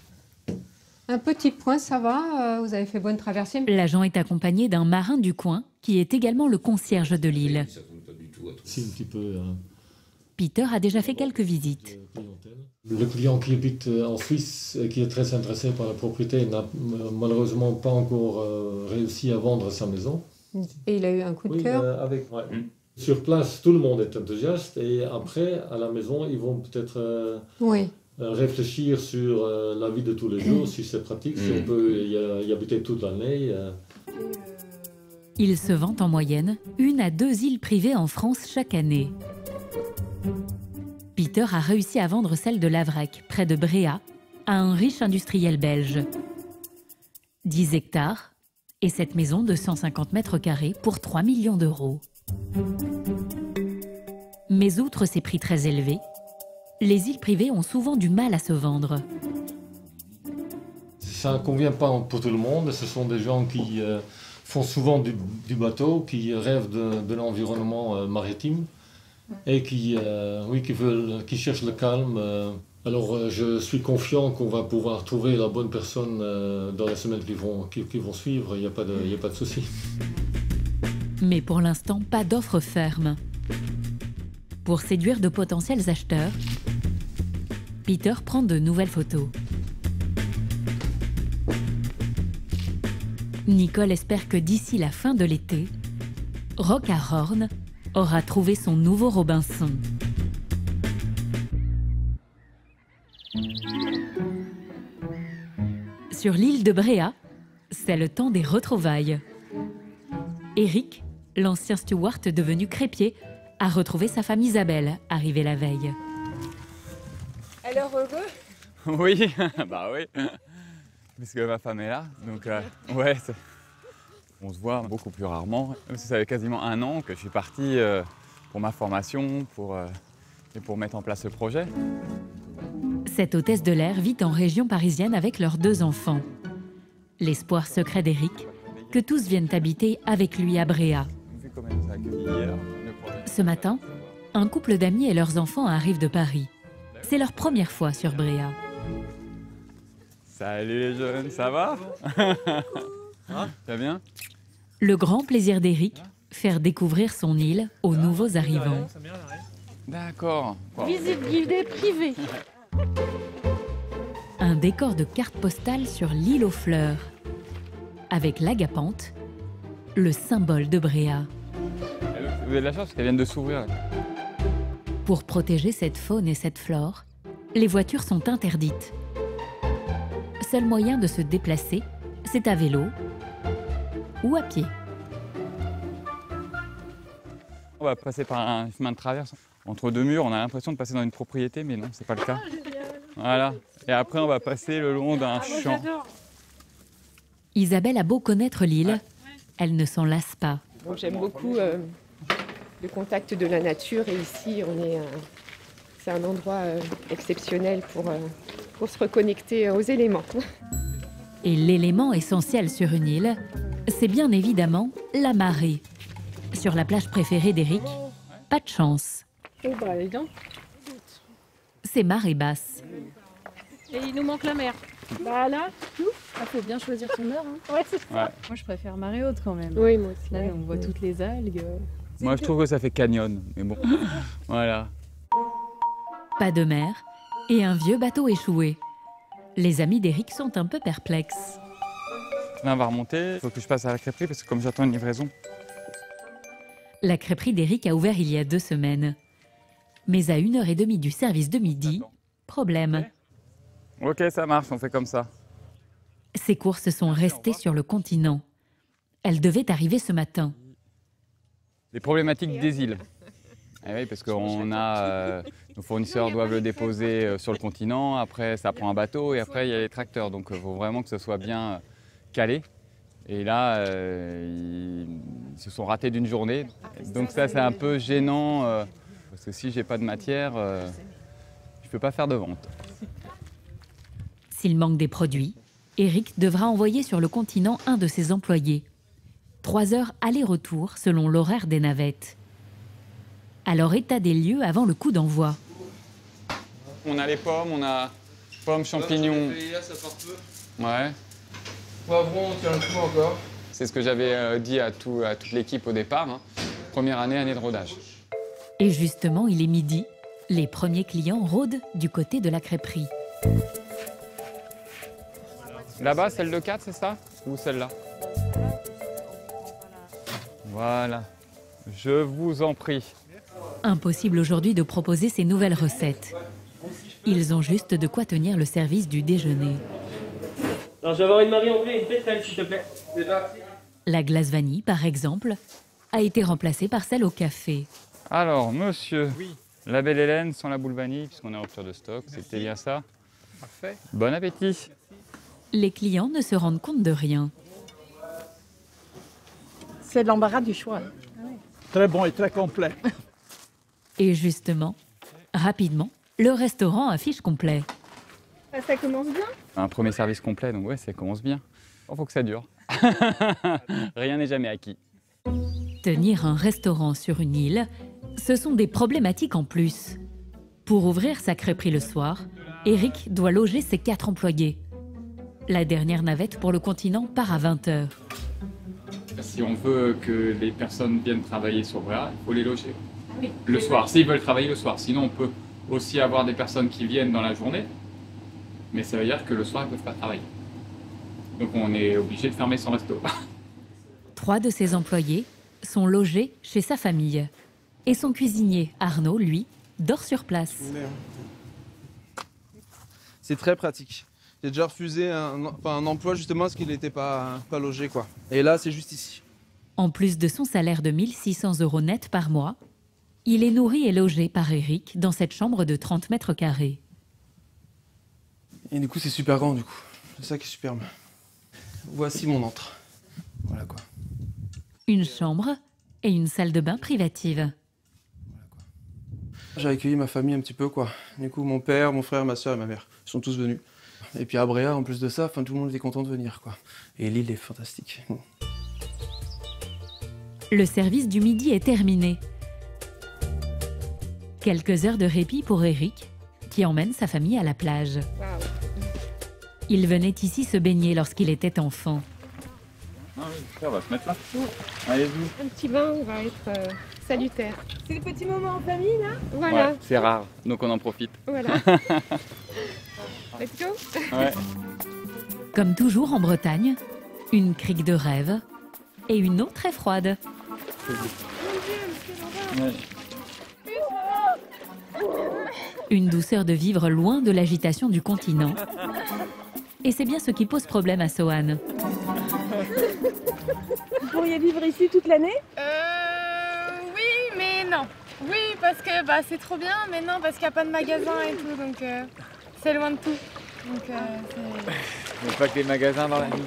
Un petit point, ça va? Vous avez fait bonne traversée? L'agent est accompagné d'un marin du coin qui est également le concierge de l'île. Si, un petit peu. Peter a déjà fait quelques visites. Le client qui habite en Suisse et qui est très intéressé par la propriété n'a malheureusement pas encore réussi à vendre sa maison. Et il a eu un coup de cœur? Ouais. Sur place, tout le monde est enthousiaste et après, à la maison, ils vont peut-être réfléchir sur la vie de tous les jours, si c'est pratique, si on peut y habiter toute l'année. Il se vend en moyenne 1 à 2 îles privées en France chaque année. Peter a réussi à vendre celle de Lavrac, près de Bréa, à un riche industriel belge. 10 hectares et cette maison de 150 mètres carrés pour 3 millions €. Mais outre ces prix très élevés, les îles privées ont souvent du mal à se vendre. Ça ne convient pas pour tout le monde. Ce sont des gens qui font souvent du bateau, qui rêvent de l'environnement maritime et qui cherchent le calme. Alors je suis confiant qu'on va pouvoir trouver la bonne personne dans les semaines qui vont suivre. Il n'y a pas de souci. Mais pour l'instant, pas d'offre ferme. Pour séduire de potentiels acheteurs, Peter prend de nouvelles photos. Nicole espère que d'ici la fin de l'été, Rock à Horn aura trouvé son nouveau Robinson. Sur l'île de Bréa, c'est le temps des retrouvailles. Eric, l'ancien steward devenu crépier, a retrouvé sa femme Isabelle, arrivée la veille. Alors heureux? Oui, bah oui, parce que ma femme est là, donc ouais, on se voit beaucoup plus rarement. Ça fait quasiment 1 an que je suis parti pour ma formation, et pour mettre en place ce projet. Cette hôtesse de l'air vit en région parisienne avec leurs 2 enfants. L'espoir secret d'Eric, que tous viennent habiter avec lui à Bréa. Ce matin, un couple d'amis et leurs enfants arrivent de Paris. C'est leur première fois sur Bréa. Salut les jeunes, ça va? Ça va bien? Le grand plaisir d'Eric, faire découvrir son île aux nouveaux arrivants. D'accord. Visite guidée privée. Un décor de carte postale sur l'île aux fleurs, avec l'agapante, le symbole de Bréa. Vous avez de la chance parce qu'elles viennent de s'ouvrir. Pour protéger cette faune et cette flore, les voitures sont interdites. Seul moyen de se déplacer, c'est à vélo ou à pied. On va passer par un chemin de traverse entre 2 murs. On a l'impression de passer dans une propriété, mais non, c'est pas le cas. Voilà. Et après, on va passer le long d'un champ. Isabelle a beau connaître l'île, elle ne s'en lasse pas. Bon, j'aime beaucoup le contact de la nature et ici, c'est un endroit exceptionnel pour se reconnecter aux éléments. Et l'élément essentiel sur une île, c'est bien évidemment la marée. Sur la plage préférée d'Eric, pas de chance. Oh bah, les dents. C'est marée basse. Et il nous manque la mer. Bah là, il faut bien choisir son heure. Hein. Ouais, c'est ça. Ouais. Moi, je préfère marée haute quand même. Oui, moi aussi. Là, on voit toutes les algues. Moi, je trouve que ça fait canyon, mais bon, voilà. Pas de mer et un vieux bateau échoué. Les amis d'Eric sont un peu perplexes. Là, on va remonter. Il faut que je passe à la crêperie parce que comme j'attends une livraison. La crêperie d'Eric a ouvert il y a 2 semaines. Mais à 1h30 du service de midi, problème. Ok, ça marche, on fait comme ça. Ses courses sont restées sur le continent. Elles devaient arriver ce matin. Les problématiques des îles. Eh oui, parce que nos fournisseurs doivent le déposer sur le continent, après ça prend un bateau et après il y a les tracteurs. Donc il faut vraiment que ce soit bien calé. Et là, ils se sont ratés d'une journée. Donc ça, c'est un peu gênant, parce que si j'ai pas de matière, je peux pas faire de vente. S'il manque des produits, Eric devra envoyer sur le continent un de ses employés. 3 heures aller-retour selon l'horaire des navettes. Alors état des lieux avant le coup d'envoi. On a les pommes, on a pommes, champignons. Ouais. Poivron, tiens le coup encore. C'est ce que j'avais dit à toute l'équipe au départ. Hein. Première année de rodage. Et justement, il est midi. Les premiers clients rôdent du côté de la crêperie. Là-bas, celle de 4, c'est ça? Ou celle-là? Voilà. Je vous en prie. Impossible aujourd'hui de proposer ces nouvelles recettes. Ils ont juste de quoi tenir le service du déjeuner. Alors, je vais avoir une Marie Anglais et une pétrelle, s'il te plaît. La glace vanille, par exemple, a été remplacée par celle au café. Alors, monsieur, la belle Hélène sans la boule vanille, puisqu'on est en rupture de stock, c'était bien ça? Parfait. Bon appétit. Les clients ne se rendent compte de rien. C'est l'embarras du choix. Très bon et très complet. Et justement, rapidement, le restaurant affiche complet. Ça commence bien. Un premier service complet, donc ouais, ça commence bien. Il faut que ça dure. Rien n'est jamais acquis. Tenir un restaurant sur une île, ce sont des problématiques en plus. Pour ouvrir sa crêperie le soir, Eric doit loger ses 4 employés. La dernière navette pour le continent part à 20h. Si on veut que les personnes viennent travailler sur Bréa, il faut les loger le soir, s'ils veulent travailler le soir. Sinon, on peut aussi avoir des personnes qui viennent dans la journée, mais ça veut dire que le soir, ils ne peuvent pas travailler. Donc on est obligé de fermer son resto. 3 de ses employés sont logés chez sa famille. Et son cuisinier, Arnaud, lui, dort sur place. C'est très pratique. J'ai déjà refusé un emploi justement parce qu'il n'était pas logé, quoi. Et là, c'est juste ici. En plus de son salaire de 1 600 € net par mois, il est nourri et logé par Eric dans cette chambre de 30 mètres carrés. Et du coup, c'est super grand, du coup. C'est ça qui est superbe. Voici mon antre. Voilà, quoi. Une chambre et une salle de bain privative. J'ai accueilli ma famille un petit peu, quoi. Du coup, mon père, mon frère, ma soeur et ma mère, ils sont tous venus. Et puis à Bréa, en plus de ça, tout le monde était content de venir, quoi. Et l'île est fantastique. Le service du midi est terminé. Quelques heures de répit pour Eric, qui emmène sa famille à la plage. Il venait ici se baigner lorsqu'il était enfant. Ah oui, on va se mettre là. Allez-y. Un petit bain va être salutaire. C'est le petit moment en famille, là? Voilà. Ouais, c'est rare, donc on en profite. Voilà. Let's go. Ouais. Comme toujours en Bretagne, une crique de rêve et une eau très froide. Ouais. Une douceur de vivre loin de l'agitation du continent. Et c'est bien ce qui pose problème à Sohan. Vous pourriez vivre ici toute l'année? Oui, mais non. Oui, parce que c'est trop bien, mais non, parce qu'il n'y a pas de magasin et tout, donc c'est loin de tout. Donc Il n'y a pas que des magasins dans la vie.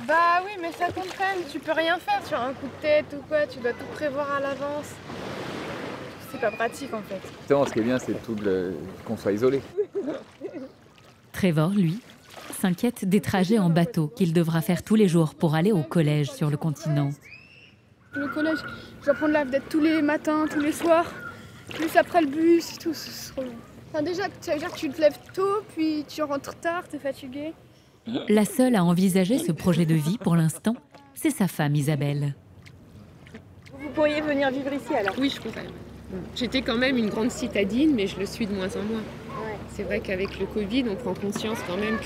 Bah oui, mais ça compte quand même, tu peux rien faire sur un coup de tête ou quoi, tu dois tout prévoir à l'avance. C'est pas pratique en fait. Justement, ce qui est bien, c'est qu'on soit isolé. Trevor, lui, s'inquiète des trajets en bateau qu'il devra faire tous les jours pour aller au collège sur le continent. Le collège, je dois prendre la vedette tous les matins, tous les soirs, plus après le bus et tout, c'est trop long. Enfin déjà, ça veut dire que tu te lèves tôt, puis tu rentres tard, t'es fatigué. La seule à envisager ce projet de vie pour l'instant, c'est sa femme Isabelle. Vous pourriez venir vivre ici alors? Oui, je pourrais. J'étais quand même une grande citadine, mais je le suis de moins en moins. Ouais. C'est vrai qu'avec le Covid, on prend conscience quand même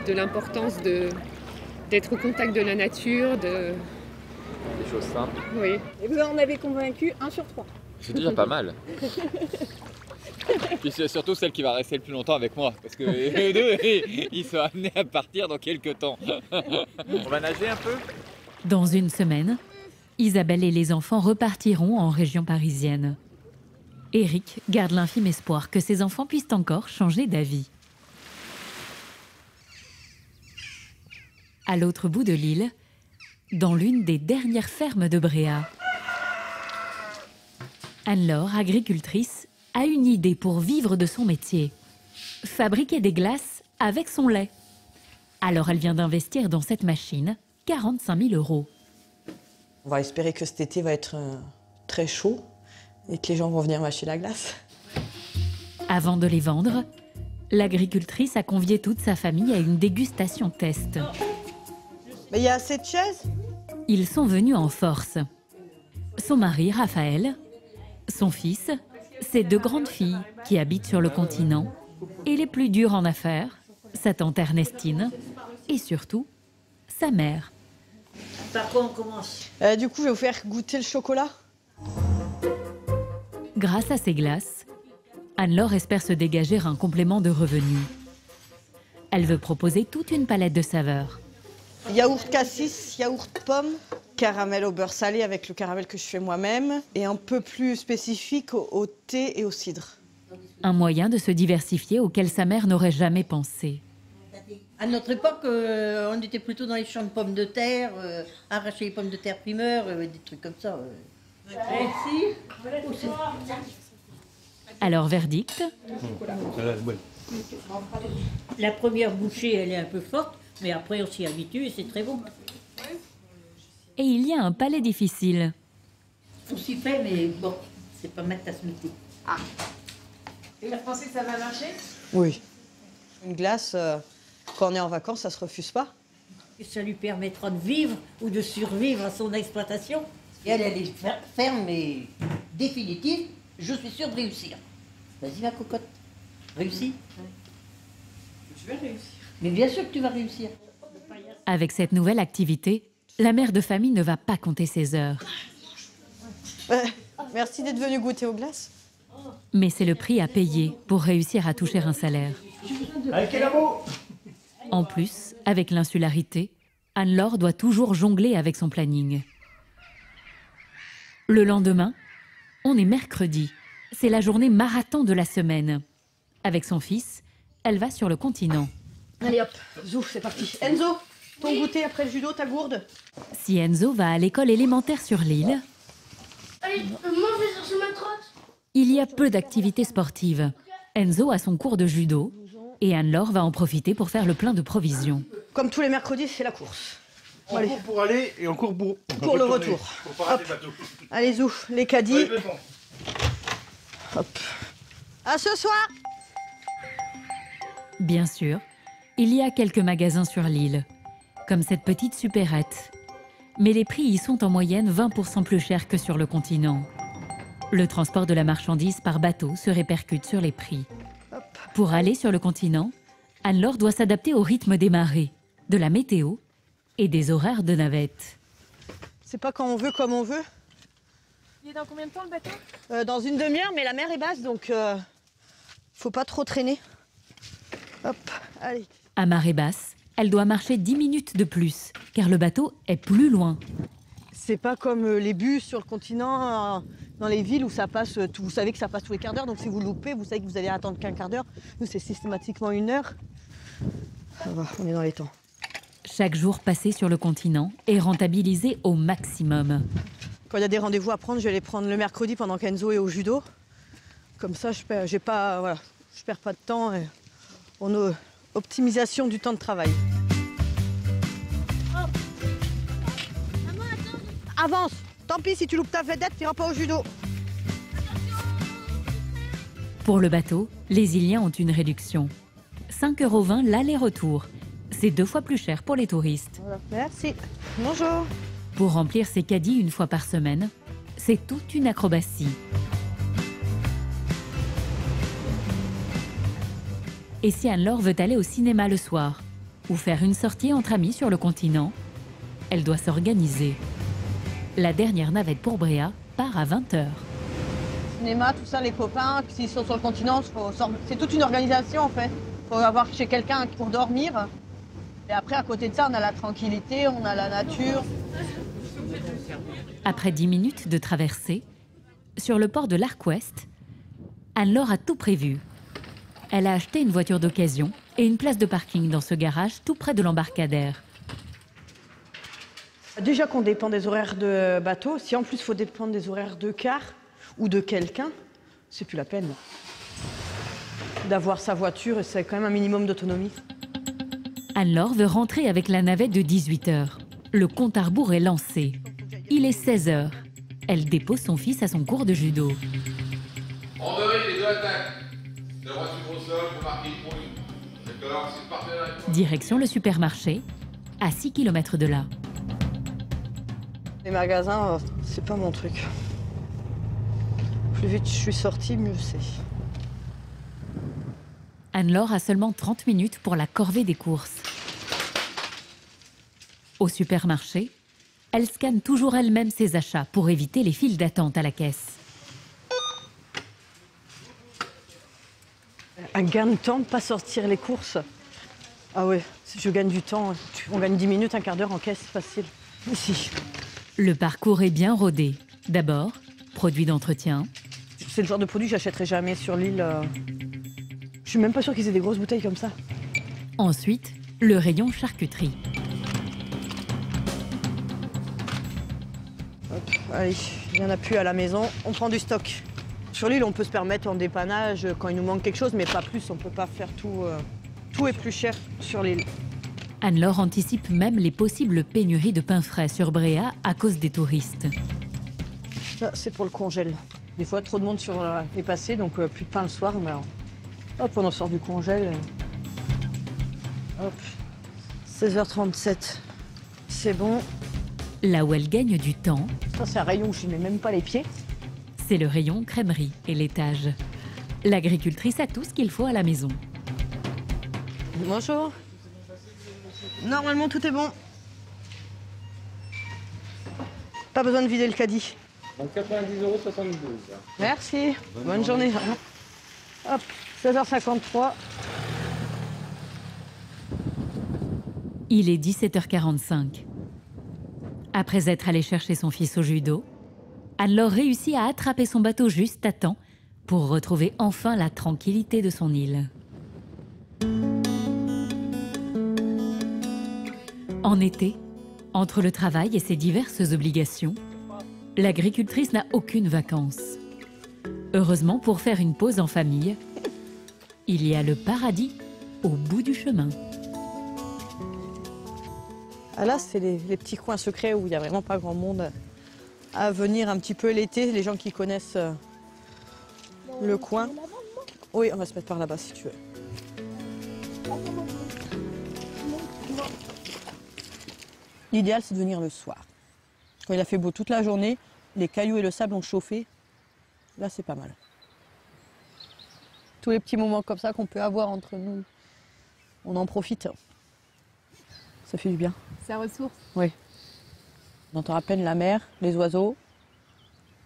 de l'importance d'être au contact de la nature, Des choses simples. Oui. Et vous en avez convaincu 1 sur 3. C'est déjà pas mal. Puis c'est surtout celle qui va rester le plus longtemps avec moi, parce que eux deux, ils sont amenés à partir dans quelques temps. On va nager un peu? Dans une semaine, Isabelle et les enfants repartiront en région parisienne. Eric garde l'infime espoir que ses enfants puissent encore changer d'avis. À l'autre bout de l'île, dans l'une des dernières fermes de Bréa, Anne-Laure, agricultrice, a une idée pour vivre de son métier. Fabriquer des glaces avec son lait. Alors elle vient d'investir dans cette machine 45 000 €. On va espérer que cet été va être très chaud et que les gens vont venir m'acheter la glace. Avant de les vendre, l'agricultrice a convié toute sa famille à une dégustation test. Mais il y a assez de chaises? Ils sont venus en force. Son mari, Raphaël, son fils, ses 2 grandes filles qui habitent sur le continent, et les plus durs en affaires, sa tante Ernestine, et surtout, sa mère. Par quoi on commence? Du coup, je vais vous faire goûter le chocolat. Grâce à ces glaces, Anne-Laure espère se dégager un complément de revenus. Elle veut proposer toute une palette de saveurs. Yaourt cassis, yaourt pomme, caramel au beurre salé avec le caramel que je fais moi-même, et un peu plus spécifique au thé et au cidre. Un moyen de se diversifier auquel sa mère n'aurait jamais pensé. À notre époque, on était plutôt dans les champs de pommes de terre, arracher les pommes de terre primeurs, des trucs comme ça. Alors, verdict? La première bouchée, elle est un peu forte, mais après on s'y habitue et c'est très bon. Et il y a un palais difficile. On s'y fait, mais bon, c'est pas ma tasse de thé. Ah. Et vous pensez que ça va marcher? Oui. Une glace, quand on est en vacances, ça se refuse pas. Et ça lui permettra de vivre ou de survivre à son exploitation. Et elle est ferme mais définitive. Je suis sûre de réussir. Vas-y ma cocotte, réussis. Tu vas réussir. Mais bien sûr que tu vas réussir. Avec cette nouvelle activité, la mère de famille ne va pas compter ses heures. Merci d'être venu goûter aux glaces. Mais c'est le prix à payer pour réussir à toucher un salaire. En plus, avec l'insularité, Anne-Laure doit toujours jongler avec son planning. Le lendemain, on est mercredi. C'est la journée marathon de la semaine. Avec son fils, elle va sur le continent. Allez hop, zouf, c'est parti. Enzo, ton goûter après le judo, ta gourde. Si Enzo va à l'école élémentaire sur l'île, Allez, moi je vais chercher ma trotte. il y a peu d'activités sportives. Enzo a son cours de judo et Anne-Laure va en profiter pour faire le plein de provisions. Comme tous les mercredis, c'est la course. On court pour aller et on court pour le retour. Hop. Allez, zouf, les caddies. Hop. À ce soir. Bien sûr, il y a quelques magasins sur l'île, comme cette petite supérette. Mais les prix y sont en moyenne 20% plus chers que sur le continent. Le transport de la marchandise par bateau se répercute sur les prix. Pour aller sur le continent, Anne-Laure doit s'adapter au rythme des marées, de la météo et des horaires de navette. C'est pas quand on veut, comme on veut. Il est dans combien de temps le bateau? Dans une demi-heure, mais la mer est basse, donc faut pas trop traîner. Hop, allez. À marée basse, elle doit marcher 10 minutes de plus, car le bateau est plus loin. C'est pas comme les bus sur le continent, dans les villes où ça passe, vous savez que ça passe tous les quarts d'heure, donc si vous loupez, vous savez que vous allez attendre qu'un quart d'heure. Nous, c'est systématiquement 1 heure. Ça va, on est dans les temps. Chaque jour passé sur le continent est rentabilisé au maximum. Quand il y a des rendez-vous à prendre, je vais les prendre le mercredi pendant qu'Enzo est au judo. Comme ça, je perds pas de temps. Et on a optimisation du temps de travail. Avance. Tant pis, si tu loupes ta vedette, tu n'iras pas au judo. Pour le bateau, les Iliens ont une réduction. 5,20 € l'aller-retour. C'est 2 fois plus cher pour les touristes. Voilà. Merci. Bonjour. Pour remplir ses caddies une fois par semaine, c'est toute une acrobatie. Et si Anne-Laure veut aller au cinéma le soir ou faire une sortie entre amis sur le continent, elle doit s'organiser. La dernière navette pour Bréa part à 20 h. Cinéma, tout ça, les copains, s'ils sont sur le continent, c'est toute une organisation en fait. Il faut avoir chez quelqu'un pour dormir. Et après, à côté de ça, on a la tranquillité, on a la nature. Après 10 minutes de traversée, sur le port de l'Arc-Ouest, Anne-Laure a tout prévu. Elle a acheté une voiture d'occasion et une place de parking dans ce garage tout près de l'embarcadère. Déjà qu'on dépend des horaires de bateau, si en plus il faut dépendre des horaires de car ou de quelqu'un, c'est plus la peine. D'avoir sa voiture, c'est quand même un minimum d'autonomie. Anne-Laure veut rentrer avec la navette de 18 h. Le compte à rebours est lancé. Il est 16 h. Elle dépose son fils à son cours de judo. On vérifie les 2 attaques. La droite sur le sol pour marquer le point. D'accord, c'est parfait. Direction le supermarché, à 6 km de là. Les magasins, c'est pas mon truc. Plus vite je suis sortie, mieux c'est. Anne-Laure a seulement 30 minutes pour la corvée des courses. Au supermarché, elle scanne toujours elle-même ses achats pour éviter les files d'attente à la caisse. Un gain de temps de pas sortir les courses. Ah ouais, je gagne du temps. On gagne 10 minutes, un quart d'heure en caisse, facile. Ici. Le parcours est bien rodé. D'abord, produits d'entretien. C'est le genre de produit que j'achèterais jamais sur l'île. Je suis même pas sûre qu'ils aient des grosses bouteilles comme ça. Ensuite, le rayon charcuterie. Hop, allez, il n'y en a plus à la maison, on prend du stock. Sur l'île, on peut se permettre en dépannage quand il nous manque quelque chose, mais pas plus, on peut pas faire tout. Tout est plus cher sur l'île. Anne-Laure anticipe même les possibles pénuries de pain frais sur Bréa à cause des touristes. Ça, c'est pour le congèle. Des fois, trop de monde sur est passé, donc plus de pain le soir. Mais hop, on en sort du congèle. Hop, 16h37. C'est bon. Là où elle gagne du temps, ça, c'est un rayon où je ne mets même pas les pieds. C'est le rayon crèmerie et laitage. L'agricultrice a tout ce qu'il faut à la maison. Bonjour. Normalement, tout est bon. Pas besoin de vider le caddie. Donc 90,72 €. Merci. Bonne journée. Hop, 16h53. Il est 17h45. Après être allé chercher son fils au judo, Anne-Laure réussit à attraper son bateau juste à temps pour retrouver enfin la tranquillité de son île. En été, entre le travail et ses diverses obligations, l'agricultrice n'a aucune vacances. Heureusement, pour faire une pause en famille, il y a le paradis au bout du chemin. Ah là, c'est les petits coins secrets où il n'y a vraiment pas grand monde à venir un petit peu l'été, les gens qui connaissent le coin. Oui, on va se mettre par là-bas si tu veux. L'idéal, c'est de venir le soir. Quand il a fait beau toute la journée, les cailloux et le sable ont chauffé. Là, c'est pas mal. Tous les petits moments comme ça qu'on peut avoir entre nous, on en profite. Ça fait du bien. Ça ressource. Oui. On entend à peine la mer, les oiseaux,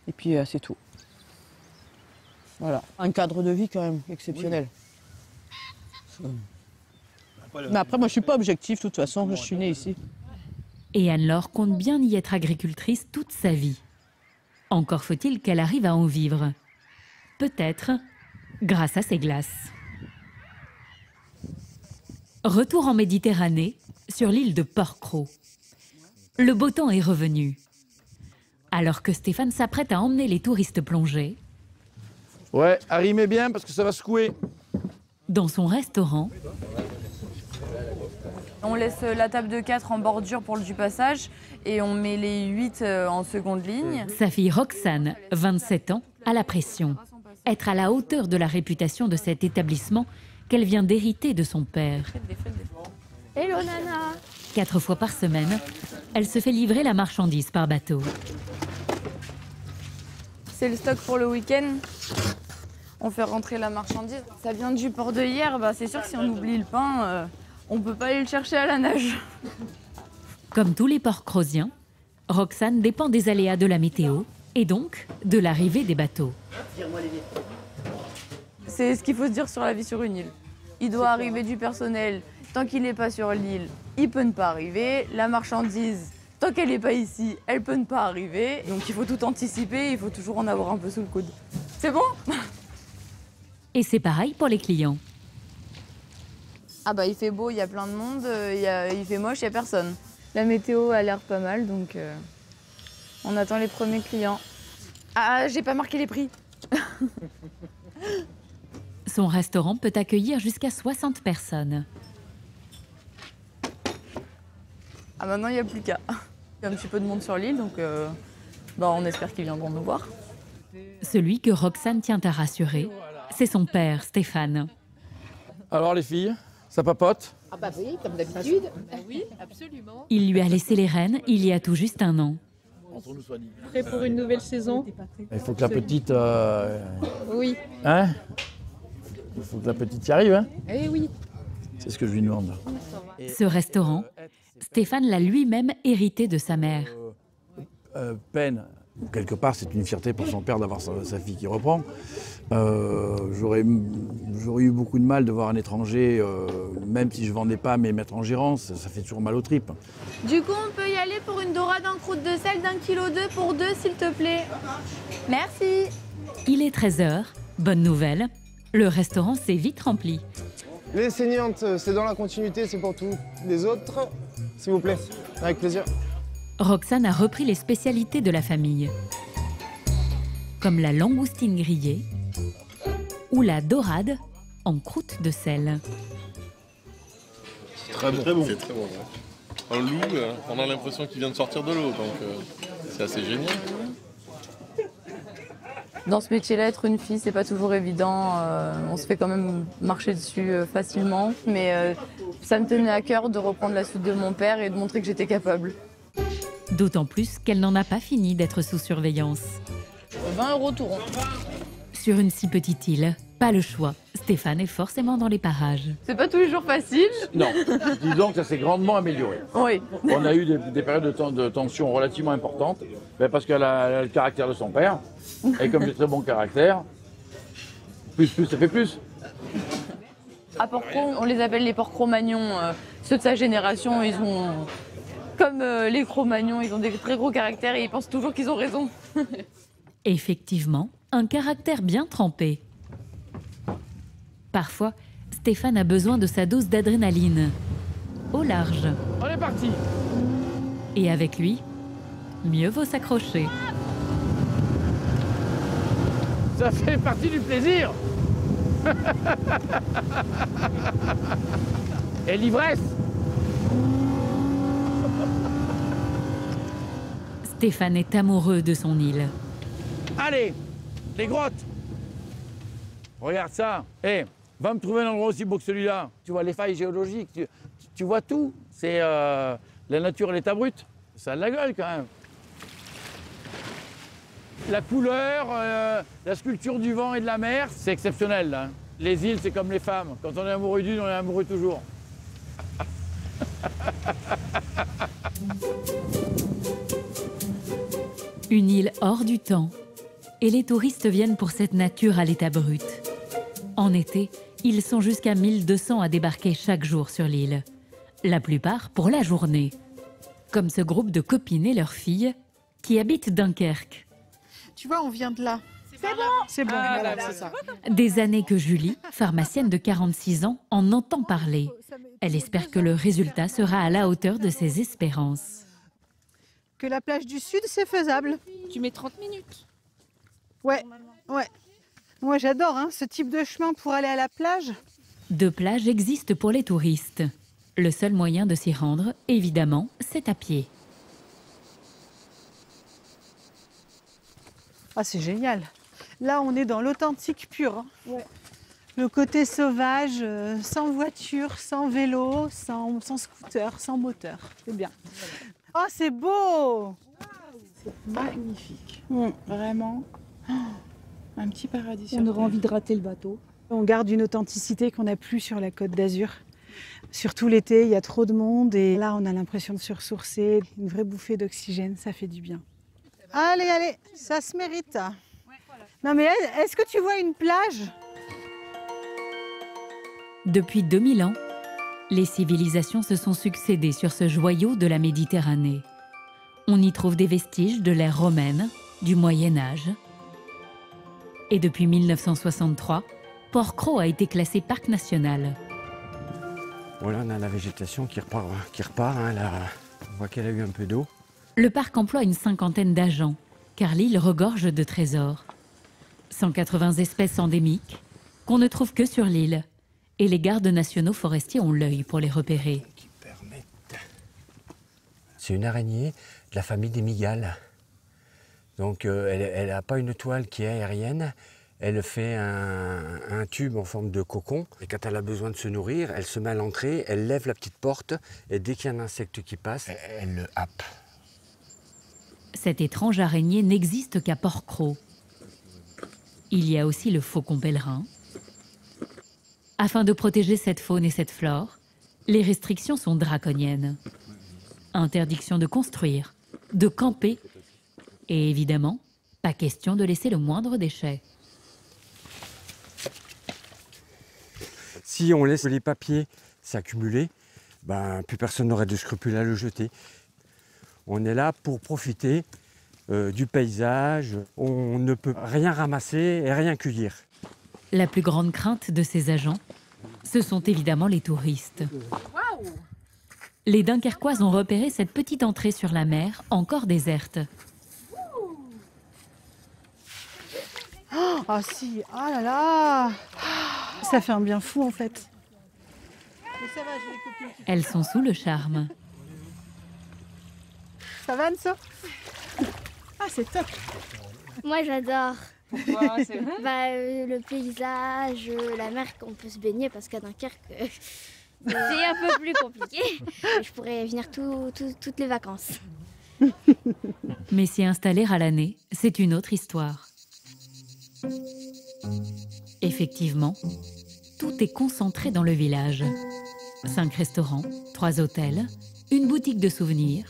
et puis c'est tout. Voilà. Un cadre de vie quand même exceptionnel. Oui. Mais après, moi, je suis pas objective, de toute façon, je suis née ici. Et Anne-Laure compte bien y être agricultrice toute sa vie. Encore faut-il qu'elle arrive à en vivre. Peut-être grâce à ses glaces. Retour en Méditerranée, sur l'île de Porquerolles. Le beau temps est revenu. Alors que Stéphane s'apprête à emmener les touristes plonger, Ouais, arrimez bien parce que ça va secouer. dans son restaurant, On laisse la table de 4 en bordure pour le du passage et on met les 8 en seconde ligne. sa fille Roxane, 27 ans, a la pression. Être à la hauteur de la réputation de cet établissement qu'elle vient d'hériter de son père. Hello Nana. 4 fois par semaine, elle se fait livrer la marchandise par bateau. C'est le stock pour le week-end. On fait rentrer la marchandise. Ça vient du port de hier, bah c'est sûr que si on oublie le pain, on peut pas aller le chercher à la nage. Comme tous les Porquerolliens, Roxane dépend des aléas de la météo et donc de l'arrivée des bateaux. C'est ce qu'il faut se dire sur la vie sur une île. Il doit arriver du personnel. Tant qu'il n'est pas sur l'île, il peut ne pas arriver. La marchandise, tant qu'elle n'est pas ici, elle peut ne pas arriver. Donc il faut tout anticiper, il faut toujours en avoir un peu sous le coude. C'est bon? Et c'est pareil pour les clients. Ah bah il fait beau, il y a plein de monde, il fait moche, il n'y a personne. La météo a l'air pas mal, donc on attend les premiers clients. Ah, j'ai pas marqué les prix. Son restaurant peut accueillir jusqu'à 60 personnes. Ah maintenant il n'y a plus qu'à. Il y a un petit peu de monde sur l'île, donc on espère qu'ils viendront nous voir. Celui que Roxane tient à rassurer, c'est son père, Stéphane. Alors les filles, ça papote? Ah bah oui, comme d'habitude. Oui, absolument. Il lui a laissé les rênes il y a tout juste un an. Prêt pour une nouvelle saison? Il faut que la petite... Oui. Hein? Il faut que la petite y arrive, hein? Eh oui. C'est ce que je lui demande. Ce restaurant, Stéphane l'a lui-même hérité de sa mère. Peine. Quelque part, c'est une fierté pour son père d'avoir sa fille qui reprend. J'aurais eu beaucoup de mal de voir un étranger, même si je vendais pas, mais mettre en gérance, ça fait toujours mal aux tripes. Du coup, on peut y aller pour une dorade en croûte de sel d'1,2 kg pour 2, s'il te plaît. Merci. Il est 13h, bonne nouvelle, le restaurant s'est vite rempli. Les saignantes, c'est dans la continuité, c'est pour tous les autres. S'il vous plaît, avec plaisir. Roxane a repris les spécialités de la famille, comme la langoustine grillée ou la dorade en croûte de sel. C'est très bon. C'est très bon. Un loup, on a l'impression qu'il vient de sortir de l'eau, donc c'est assez génial. Dans ce métier-là, être une fille, c'est pas toujours évident. On se fait quand même marcher dessus facilement. Mais ça me tenait à cœur de reprendre la suite de mon père et de montrer que j'étais capable. D'autant plus qu'elle n'en a pas fini d'être sous surveillance. 20 € tout rond. Sur une si petite île, Pas le choix, Stéphane est forcément dans les parages. C'est pas tous les jours facile. Non, disons que ça s'est grandement amélioré. Oui. On a eu des périodes de tension relativement importantes, parce qu'elle a le caractère de son père, et comme j'ai très bon caractère, plus, ça fait plus. À Port-Cros, on les appelle les Port-Cro-Magnons. Ceux de sa génération, ils ont, comme les Cro-Magnons, ils ont des très gros caractères et ils pensent toujours qu'ils ont raison. Effectivement, un caractère bien trempé. Parfois, Stéphane a besoin de sa dose d'adrénaline. Au large. On est parti. Et avec lui, mieux vaut s'accrocher. Ça fait partie du plaisir. Et l'ivresse. Stéphane est amoureux de son île. Allez, les grottes. Regarde ça. Hé, va me trouver un endroit aussi beau que celui-là. Tu vois les failles géologiques, tu vois tout. C'est la nature à l'état brut. Ça a de la gueule quand même. La couleur, la sculpture du vent et de la mer, c'est exceptionnel. Là. Les îles, c'est comme les femmes. Quand on est amoureux d'une, on est amoureux toujours. Une île hors du temps. Et les touristes viennent pour cette nature à l'état brut. En été, ils sont jusqu'à 1200 à débarquer chaque jour sur l'île. La plupart pour la journée. Comme ce groupe de copines et leurs filles qui habitent Dunkerque. Tu vois, on vient de là. C'est bon. C'est bon, voilà, c'est ça. Des années que Julie, pharmacienne de 46 ans, en entend parler. Elle espère que le résultat sera à la hauteur de ses espérances. Que la plage du Sud, c'est faisable. Tu mets 30 minutes. Ouais, ouais. Moi, j'adore ce type de chemin pour aller à la plage. 2 plages existent pour les touristes. Le seul moyen de s'y rendre, évidemment, c'est à pied. Ah, c'est génial. Là, on est dans l'authentique pur. Ouais. Le côté sauvage, sans voiture, sans vélo, sans scooter, sans moteur. C'est bien. Oh, c'est beau! C'est magnifique. Vraiment. Oh, un petit paradis sur On aurait terre. envie de rater le bateau. On garde une authenticité qu'on n'a plus sur la Côte d'Azur. Surtout l'été, il y a trop de monde et là, on a l'impression de se ressourcer. Une vraie bouffée d'oxygène, ça fait du bien. Allez, allez, ça se mérite. Non mais est-ce que tu vois une plage? Depuis 2000 ans, les civilisations se sont succédées sur ce joyau de la Méditerranée. On y trouve des vestiges de l'ère romaine, du Moyen-Âge. Et depuis 1963, Port-Cros a été classé parc national. Voilà, on a la végétation qui repart. Là, on voit qu'elle a eu un peu d'eau. Le parc emploie une 50aine d'agents, car l'île regorge de trésors. 180 espèces endémiques qu'on ne trouve que sur l'île. Et les gardes nationaux forestiers ont l'œil pour les repérer. C'est une araignée de la famille des mygales. Donc elle n'a pas une toile qui est aérienne. Elle fait un tube en forme de cocon. Et quand elle a besoin de se nourrir, elle se met à l'entrée, elle lève la petite porte. Et dès qu'il y a un insecte qui passe, elle le happe. Cette étrange araignée n'existe qu'à Port-Cros. Il y a aussi le faucon pèlerin. Afin de protéger cette faune et cette flore, les restrictions sont draconiennes. Interdiction de construire, de camper et évidemment, pas question de laisser le moindre déchet. Si on laisse les papiers s'accumuler, plus personne n'aurait de scrupule à le jeter. On est là pour profiter du paysage. On ne peut rien ramasser et rien cueillir. La plus grande crainte de ces agents, ce sont évidemment les touristes. Les Dunkerquois ont repéré cette petite entrée sur la mer, encore déserte. Oh si, oh là là. Ça fait un bien fou en fait. Mais ça va, j'ai les copines. Elles sont sous le charme. Ça va, Anso? Ah, c'est top. Moi, j'adore. Pourquoi? C'est vrai? Le paysage, la mer qu'on peut se baigner parce qu'à Dunkerque, c'est un peu plus compliqué. Je pourrais venir toutes les vacances. Mais s'y installer à l'année, c'est une autre histoire. Effectivement, tout est concentré dans le village. 5 restaurants, 3 hôtels, une boutique de souvenirs,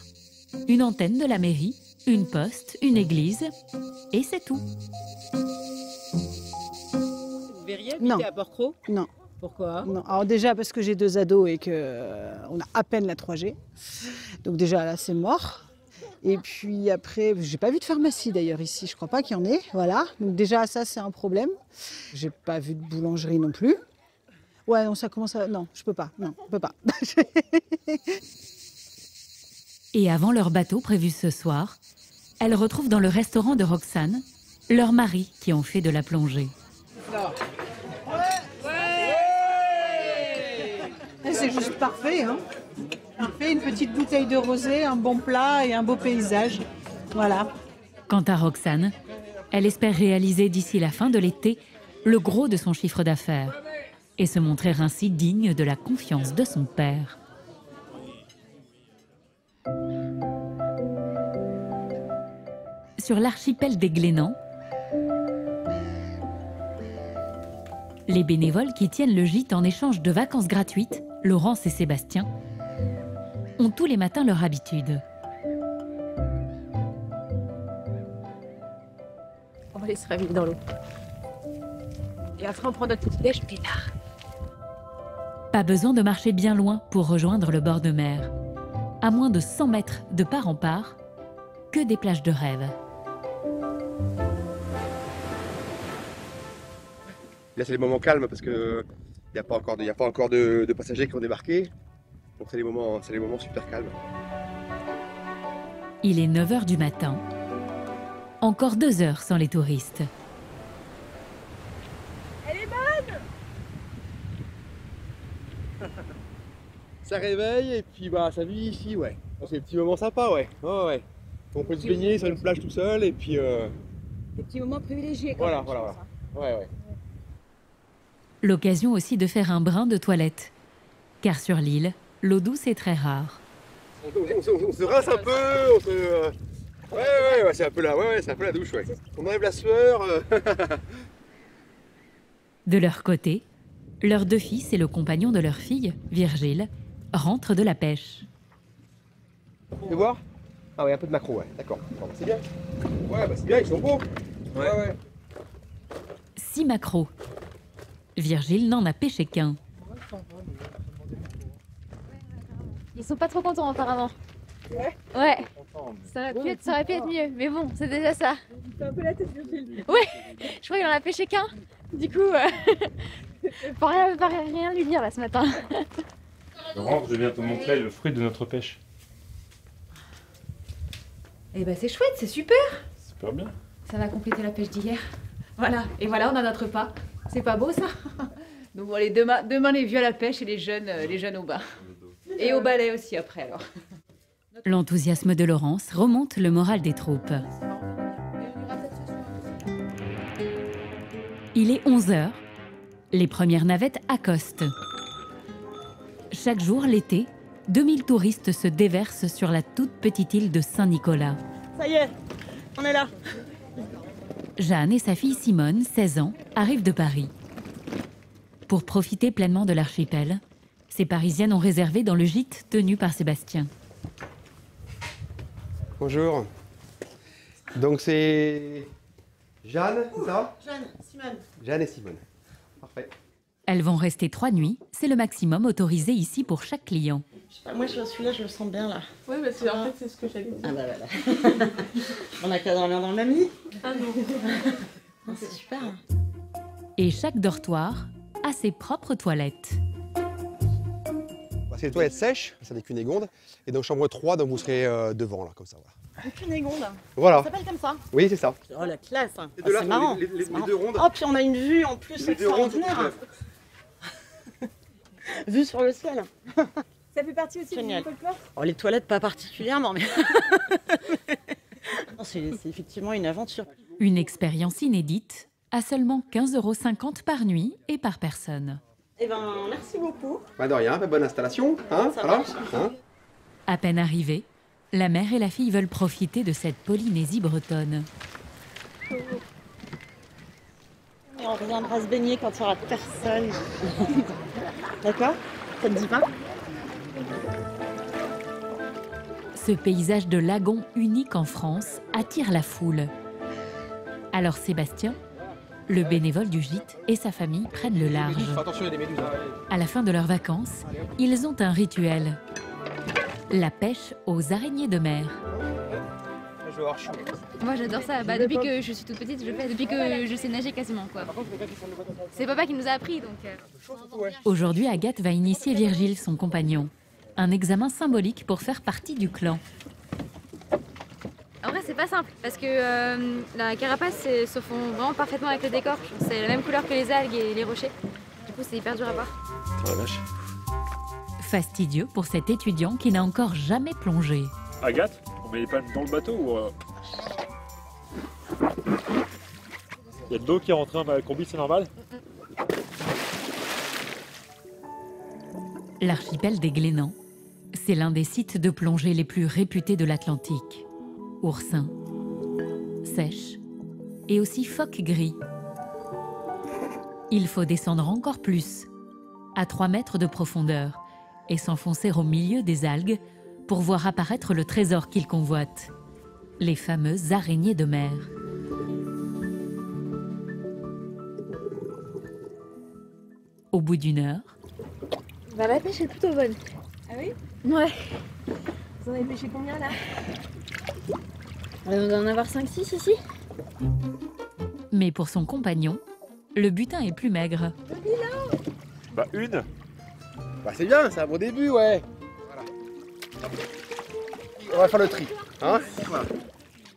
une antenne de la mairie, une poste, une église, et c'est tout. Vous verriez habiter à Port-Cros? Non. Pourquoi? Non. Alors déjà parce que j'ai 2 ados et qu'on a à peine la 3G. Donc déjà là c'est mort. Et puis après, j'ai pas vu de pharmacie d'ailleurs ici, je crois pas qu'il y en ait. Voilà. Donc déjà ça c'est un problème. J'ai pas vu de boulangerie non plus. Ouais non ça commence à... Non, je peux pas. Non, je peux pas. Et avant leur bateau prévu ce soir, elles retrouvent dans le restaurant de Roxane leurs maris qui ont fait de la plongée. C'est juste parfait, hein. Parfait, une petite bouteille de rosé, un bon plat et un beau paysage. Voilà. Quant à Roxane, elle espère réaliser d'ici la fin de l'été le gros de son chiffre d'affaires et se montrer ainsi digne de la confiance de son père. Sur l'archipel des Glénans, les bénévoles qui tiennent le gîte en échange de vacances gratuites, Laurence et Sébastien, ont tous les matins leur habitude. On va aller se réveiller dans l'eau. Et après, on prend notre petit déj plus tard. Pas besoin de marcher bien loin pour rejoindre le bord de mer. À moins de 100 mètres de part en part, que des plages de rêve. Là, c'est les moments calmes parce qu'il n'y a pas encore de passagers qui ont débarqué. Donc, c'est les moments super calmes. Il est 9 h du matin. Encore 2 heures sans les touristes. Elle est bonne! Ça réveille et puis ça vit ici, ouais. C'est des petits moments sympas, ouais. Ouais. On peut se baigner sur une plage tout seul et puis... Des petits moments privilégiés quand même. Voilà. Ouais. L'occasion aussi de faire un brin de toilette. Car sur l'île, l'eau douce est très rare. On se rince un peu, Ouais, c'est un peu la douche, ouais. On enlève la sueur. De leur côté, leurs 2 fils et le compagnon de leur fille, Virgile, rentrent de la pêche. Tu veux voir? Ah ouais, un peu de maquereau, ouais, d'accord. C'est bien. Ouais, c'est bien, ils sont beaux. Ouais. 6 maquereaux. Virgile n'en a pêché qu'1. Ils sont pas trop contents apparemment. Ouais. Ça aurait pu être mieux, mais bon, c'est déjà ça. C'est un peu la tête Virgile. Ouais, je crois qu'il en a pêché qu'1. Du coup, pas rien lui dire là ce matin. Laurent, je viens te montrer le fruit de notre pêche. Eh ben c'est chouette, c'est super. Super bien. Ça va compléter la pêche d'hier. Voilà, et voilà, on a notre repas. C'est pas beau ça? Donc bon, allez, demain les vieux à la pêche et les jeunes au bain. Et au balai aussi après alors. L'enthousiasme de Laurence remonte le moral des troupes. Il est 11 h. Les premières navettes accostent. Chaque jour, l'été, 2000 touristes se déversent sur la toute petite île de Saint-Nicolas. Ça y est, on est là. Jeanne et sa fille Simone, 16 ans, arrivent de Paris. Pour profiter pleinement de l'archipel, ces Parisiennes ont réservé dans le gîte tenu par Sébastien. Bonjour. Donc c'est Jeanne, c'est ça? Jeanne et Simone. Parfait. Elles vont rester 3 nuits, c'est le maximum autorisé ici pour chaque client. Je sais pas, moi celui-là je le sens bien là. Oui, en fait c'est ce que j'allais dire. Ah bah voilà. On a qu'à dormir dans le même lit. Ah non. C'est super. Et chaque dortoir a ses propres toilettes. C'est les toilettes sèches, ça n'est Cunégonde. Et donc chambre 3, donc vous serez devant là, comme ça. Voilà. Cunégonde. Voilà. Ça s'appelle comme ça? Oui, c'est ça. Oh la classe. Et de là, c'est marrant. les 2 rondes. Oh puis on a une vue en plus Les 2 rondes. extraordinaire. Vue sur le ciel. Ça fait partie aussi Génial. du folklore? Oh les toilettes pas particulièrement mais... c'est effectivement une aventure. Une expérience inédite, à seulement 15,50 € par nuit et par personne. Eh ben merci beaucoup. Bah de rien, bonne installation. Hein, Ça voilà. marche. Hein. À peine arrivés, la mère et la fille veulent profiter de cette Polynésie bretonne. Et on on reviendra se baigner quand il n'y aura personne. D'accord? Ça te dit pas? Ce paysage de lagon unique en France attire la foule. Alors Sébastien, le bénévole du gîte, et sa famille prennent le large. Attention, il y a des méduses. À la fin de leurs vacances, ils ont un rituel. La pêche aux araignées de mer. Je vais avoir chaud. Moi j'adore ça, depuis que je suis toute petite, je le fais, depuis que je sais nager quasiment quoi. C'est papa qui nous a appris donc. Aujourd'hui, Agathe va initier Virgile, son compagnon. Un examen symbolique pour faire partie du clan. En vrai c'est pas simple parce que la carapace se fond vraiment parfaitement avec le décor. C'est la même couleur que les algues et les rochers. Du coup c'est hyper dur à voir. Oh la vache. Fastidieux pour cet étudiant qui n'a encore jamais plongé. Agathe, on met les palmes dans le bateau ou... Il y a de l'eau qui est rentrée dans la combi, c'est normal? L'archipel des Glénans, c'est l'un des sites de plongée les plus réputés de l'Atlantique. Oursins, sèches et aussi phoques gris. Il faut descendre encore plus, à 3 mètres de profondeur, et s'enfoncer au milieu des algues pour voir apparaître le trésor qu'ils convoitent, les fameuses araignées de mer. Au bout d'1 heure, Bah, la pêche est plutôt bonne. Ah oui? Ouais. Vous en avez pêché combien là? On doit en avoir 5-6 ici. mais pour son compagnon, le butin est plus maigre. Bah une. Bah c'est bien, c'est un bon début, ouais. Voilà. On va faire le tri, hein? Voilà.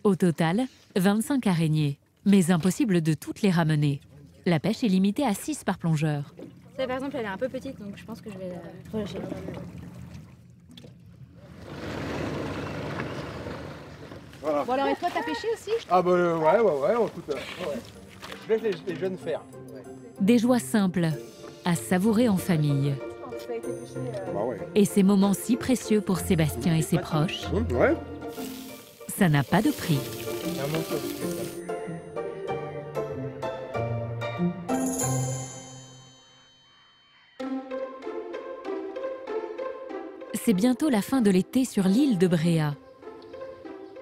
Au total, 25 araignées, mais impossible de toutes les ramener. La pêche est limitée à 6 par plongeur. Ça, par exemple, elle est un peu petite, donc je pense que je vais la relâcher. Voilà. Bon alors, et toi, t'as pêché aussi? Ah bah ouais, écoute, ouais. Je laisse les jeunes faire. Ouais. Des joies simples, à savourer en famille. Bah ouais. Et ces moments si précieux pour Sébastien et ses proches, Ouais. ça n'a pas de prix. C'est bientôt la fin de l'été sur l'île de Bréa.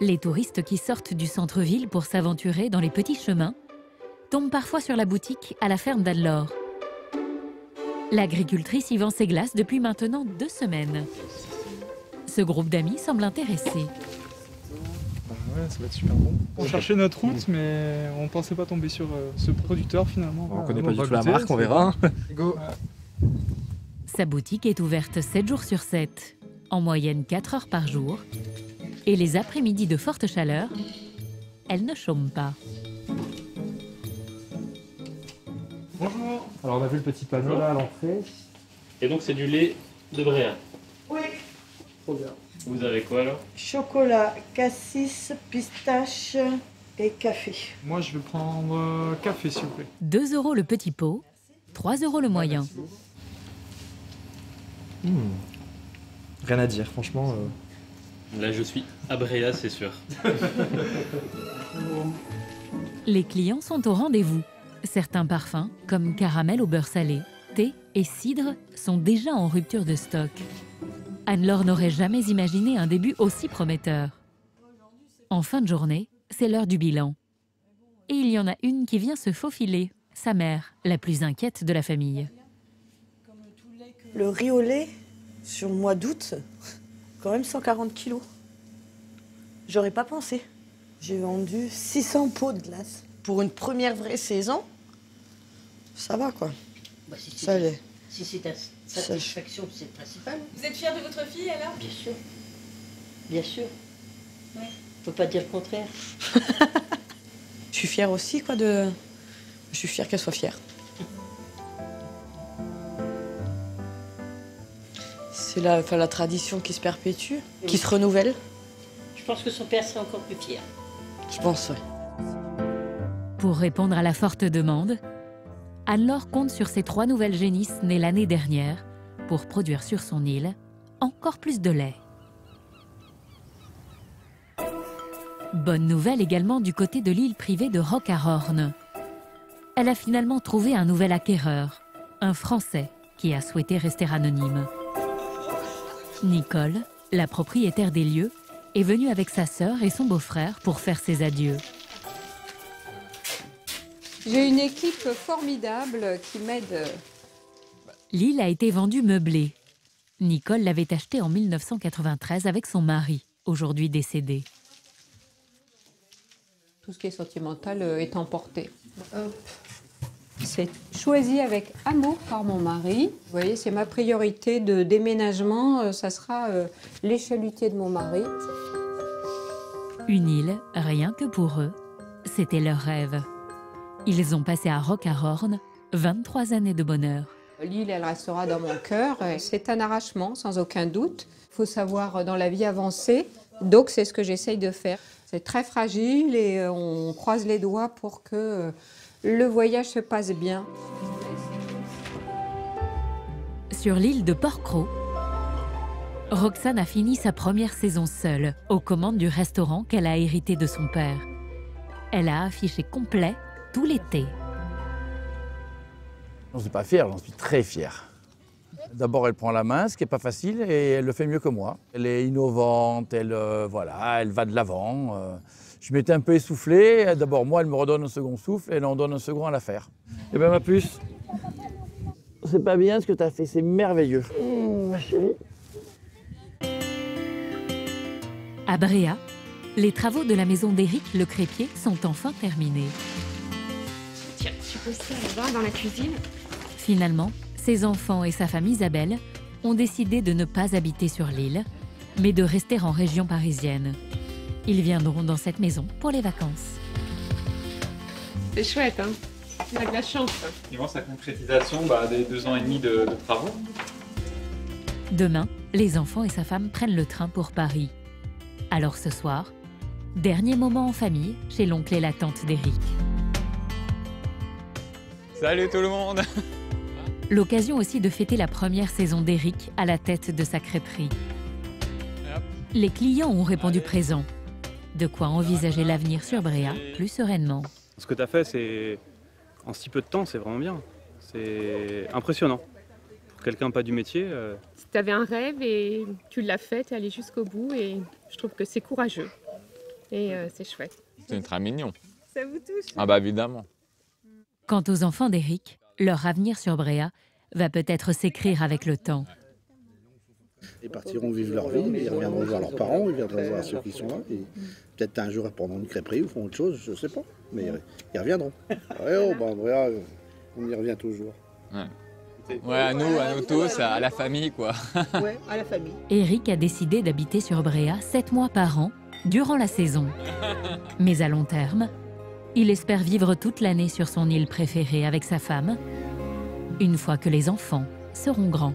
Les touristes qui sortent du centre-ville pour s'aventurer dans les petits chemins tombent parfois sur la boutique à la ferme d'Anne-Laure. L'agricultrice y vend ses glaces depuis maintenant 2 semaines. Ce groupe d'amis semble intéressé. Ouais, ça va être super bon. On cherchait notre route, mais on pensait pas tomber sur ce producteur finalement. On connaît pas du tout la marque, on verra. Go. Sa boutique est ouverte 7 jours sur 7, en moyenne 4 heures par jour. Et les après-midi de forte chaleur, elle ne chôme pas. Bonjour. Alors on a vu le petit panneau là à l'entrée. Et donc c'est du lait de Bréa. Oui. Trop bien. Vous avez quoi alors? Chocolat, cassis, pistache et café. Moi je vais prendre café s'il vous plaît. 2 € le petit pot, 3 € le moyen. Rien à dire, franchement. Là je suis à Bréa, c'est sûr. Les clients sont au rendez-vous. Certains parfums, comme caramel au beurre salé, thé et cidre, sont déjà en rupture de stock. Anne-Laure n'aurait jamais imaginé un début aussi prometteur. En fin de journée, c'est l'heure du bilan. Et il y en a une qui vient se faufiler, sa mère, la plus inquiète de la famille. Le riz au lait, sur le mois d'août, quand même 140 kilos. J'aurais pas pensé. J'ai vendu 600 pots de glace. Pour une première vraie saison, ça va quoi. Bah, si ça l'est. Si c'est ta satisfaction, c'est le principal. Vous êtes fière de votre fille alors? Bien sûr. Bien sûr. Ouais. Faut pas dire le contraire. Je suis fière aussi quoi de... Je suis fière qu'elle soit fière. C'est la tradition qui se perpétue, qui se renouvelle. Je pense que son père serait encore plus fier. Je pense, oui. Pour répondre à la forte demande, Anne-Laure compte sur ses 3 nouvelles génisses nées l'année dernière pour produire sur son île encore plus de lait. Bonne nouvelle également du côté de l'île privée de Roquarorn. elle a finalement trouvé un nouvel acquéreur, un Français qui a souhaité rester anonyme. Nicole, la propriétaire des lieux, est venue avec sa sœur et son beau-frère pour faire ses adieux. J'ai une équipe formidable qui m'aide. L'île a été vendue meublée. Nicole l'avait achetée en 1993 avec son mari, aujourd'hui décédé. Tout ce qui est sentimental est emporté. C'est choisi avec amour par mon mari. Vous voyez, c'est ma priorité de déménagement. Ça sera les chalutiers de mon mari. Une île, rien que pour eux, c'était leur rêve. Ils ont passé à Roquarorn 23 années de bonheur. L'île, elle restera dans mon cœur. C'est un arrachement, sans aucun doute. Il faut savoir dans la vie avancer. Donc, c'est ce que j'essaye de faire. C'est très fragile et on croise les doigts pour que le voyage se passe bien. Sur l'île de Porquerolles, Roxane a fini sa première saison seule, aux commandes du restaurant qu'elle a hérité de son père. Elle a affiché complet tout l'été. J'en suis pas fier, j'en suis très fier. D'abord, elle prend la main, ce qui n'est pas facile, et elle le fait mieux que moi. Elle est innovante, elle va de l'avant. Je m'étais un peu essoufflé. D'abord, moi, elle me redonne un second souffle, et elle en donne un second à la faire. Eh bien, ma puce, c'est pas bien ce que tu as fait, c'est merveilleux. Ma chérie. À Bréa, les travaux de la maison d'Éric le crépier sont enfin terminés. Tiens, tu poses ça là-bas dans la cuisine. Finalement, ses enfants et sa femme Isabelle ont décidé de ne pas habiter sur l'île, mais de rester en région parisienne. Ils viendront dans cette maison pour les vacances. C'est chouette, hein? On a de la chance. Et voir sa concrétisation des 2 ans et demi de travaux. Demain, les enfants et sa femme prennent le train pour Paris. Alors ce soir, dernier moment en famille chez l'oncle et la tante d'Éric. Salut tout le monde! L'occasion aussi de fêter la première saison d'Éric à la tête de sa crêperie. Les clients ont répondu présent. De quoi envisager l'avenir sur Bréa plus sereinement. Ce que tu as fait, c'est en si peu de temps, c'est vraiment bien. C'est impressionnant. Pour quelqu'un pas du métier. Si tu avais un rêve et tu l'as fait, tu es allé jusqu'au bout et je trouve que c'est courageux. Et c'est chouette. C'est très mignon. Ça vous touche? Ah bah évidemment. Quant aux enfants d'Éric, leur avenir sur Bréa va peut-être s'écrire avec le temps. Ils partiront vivre leur vie, ils reviendront voir leurs parents, ils viendront voir ceux qui sont là. Peut-être un jour ils prendront une crêperie ou feront autre chose, je ne sais pas. Mais ils reviendront. Bréa, on y revient toujours. Ouais, à nous tous, à la famille quoi. Ouais, à la famille. Éric a décidé d'habiter sur Bréa 7 mois par an, durant la saison. Mais à long terme, il espère vivre toute l'année sur son île préférée avec sa femme, une fois que les enfants seront grands.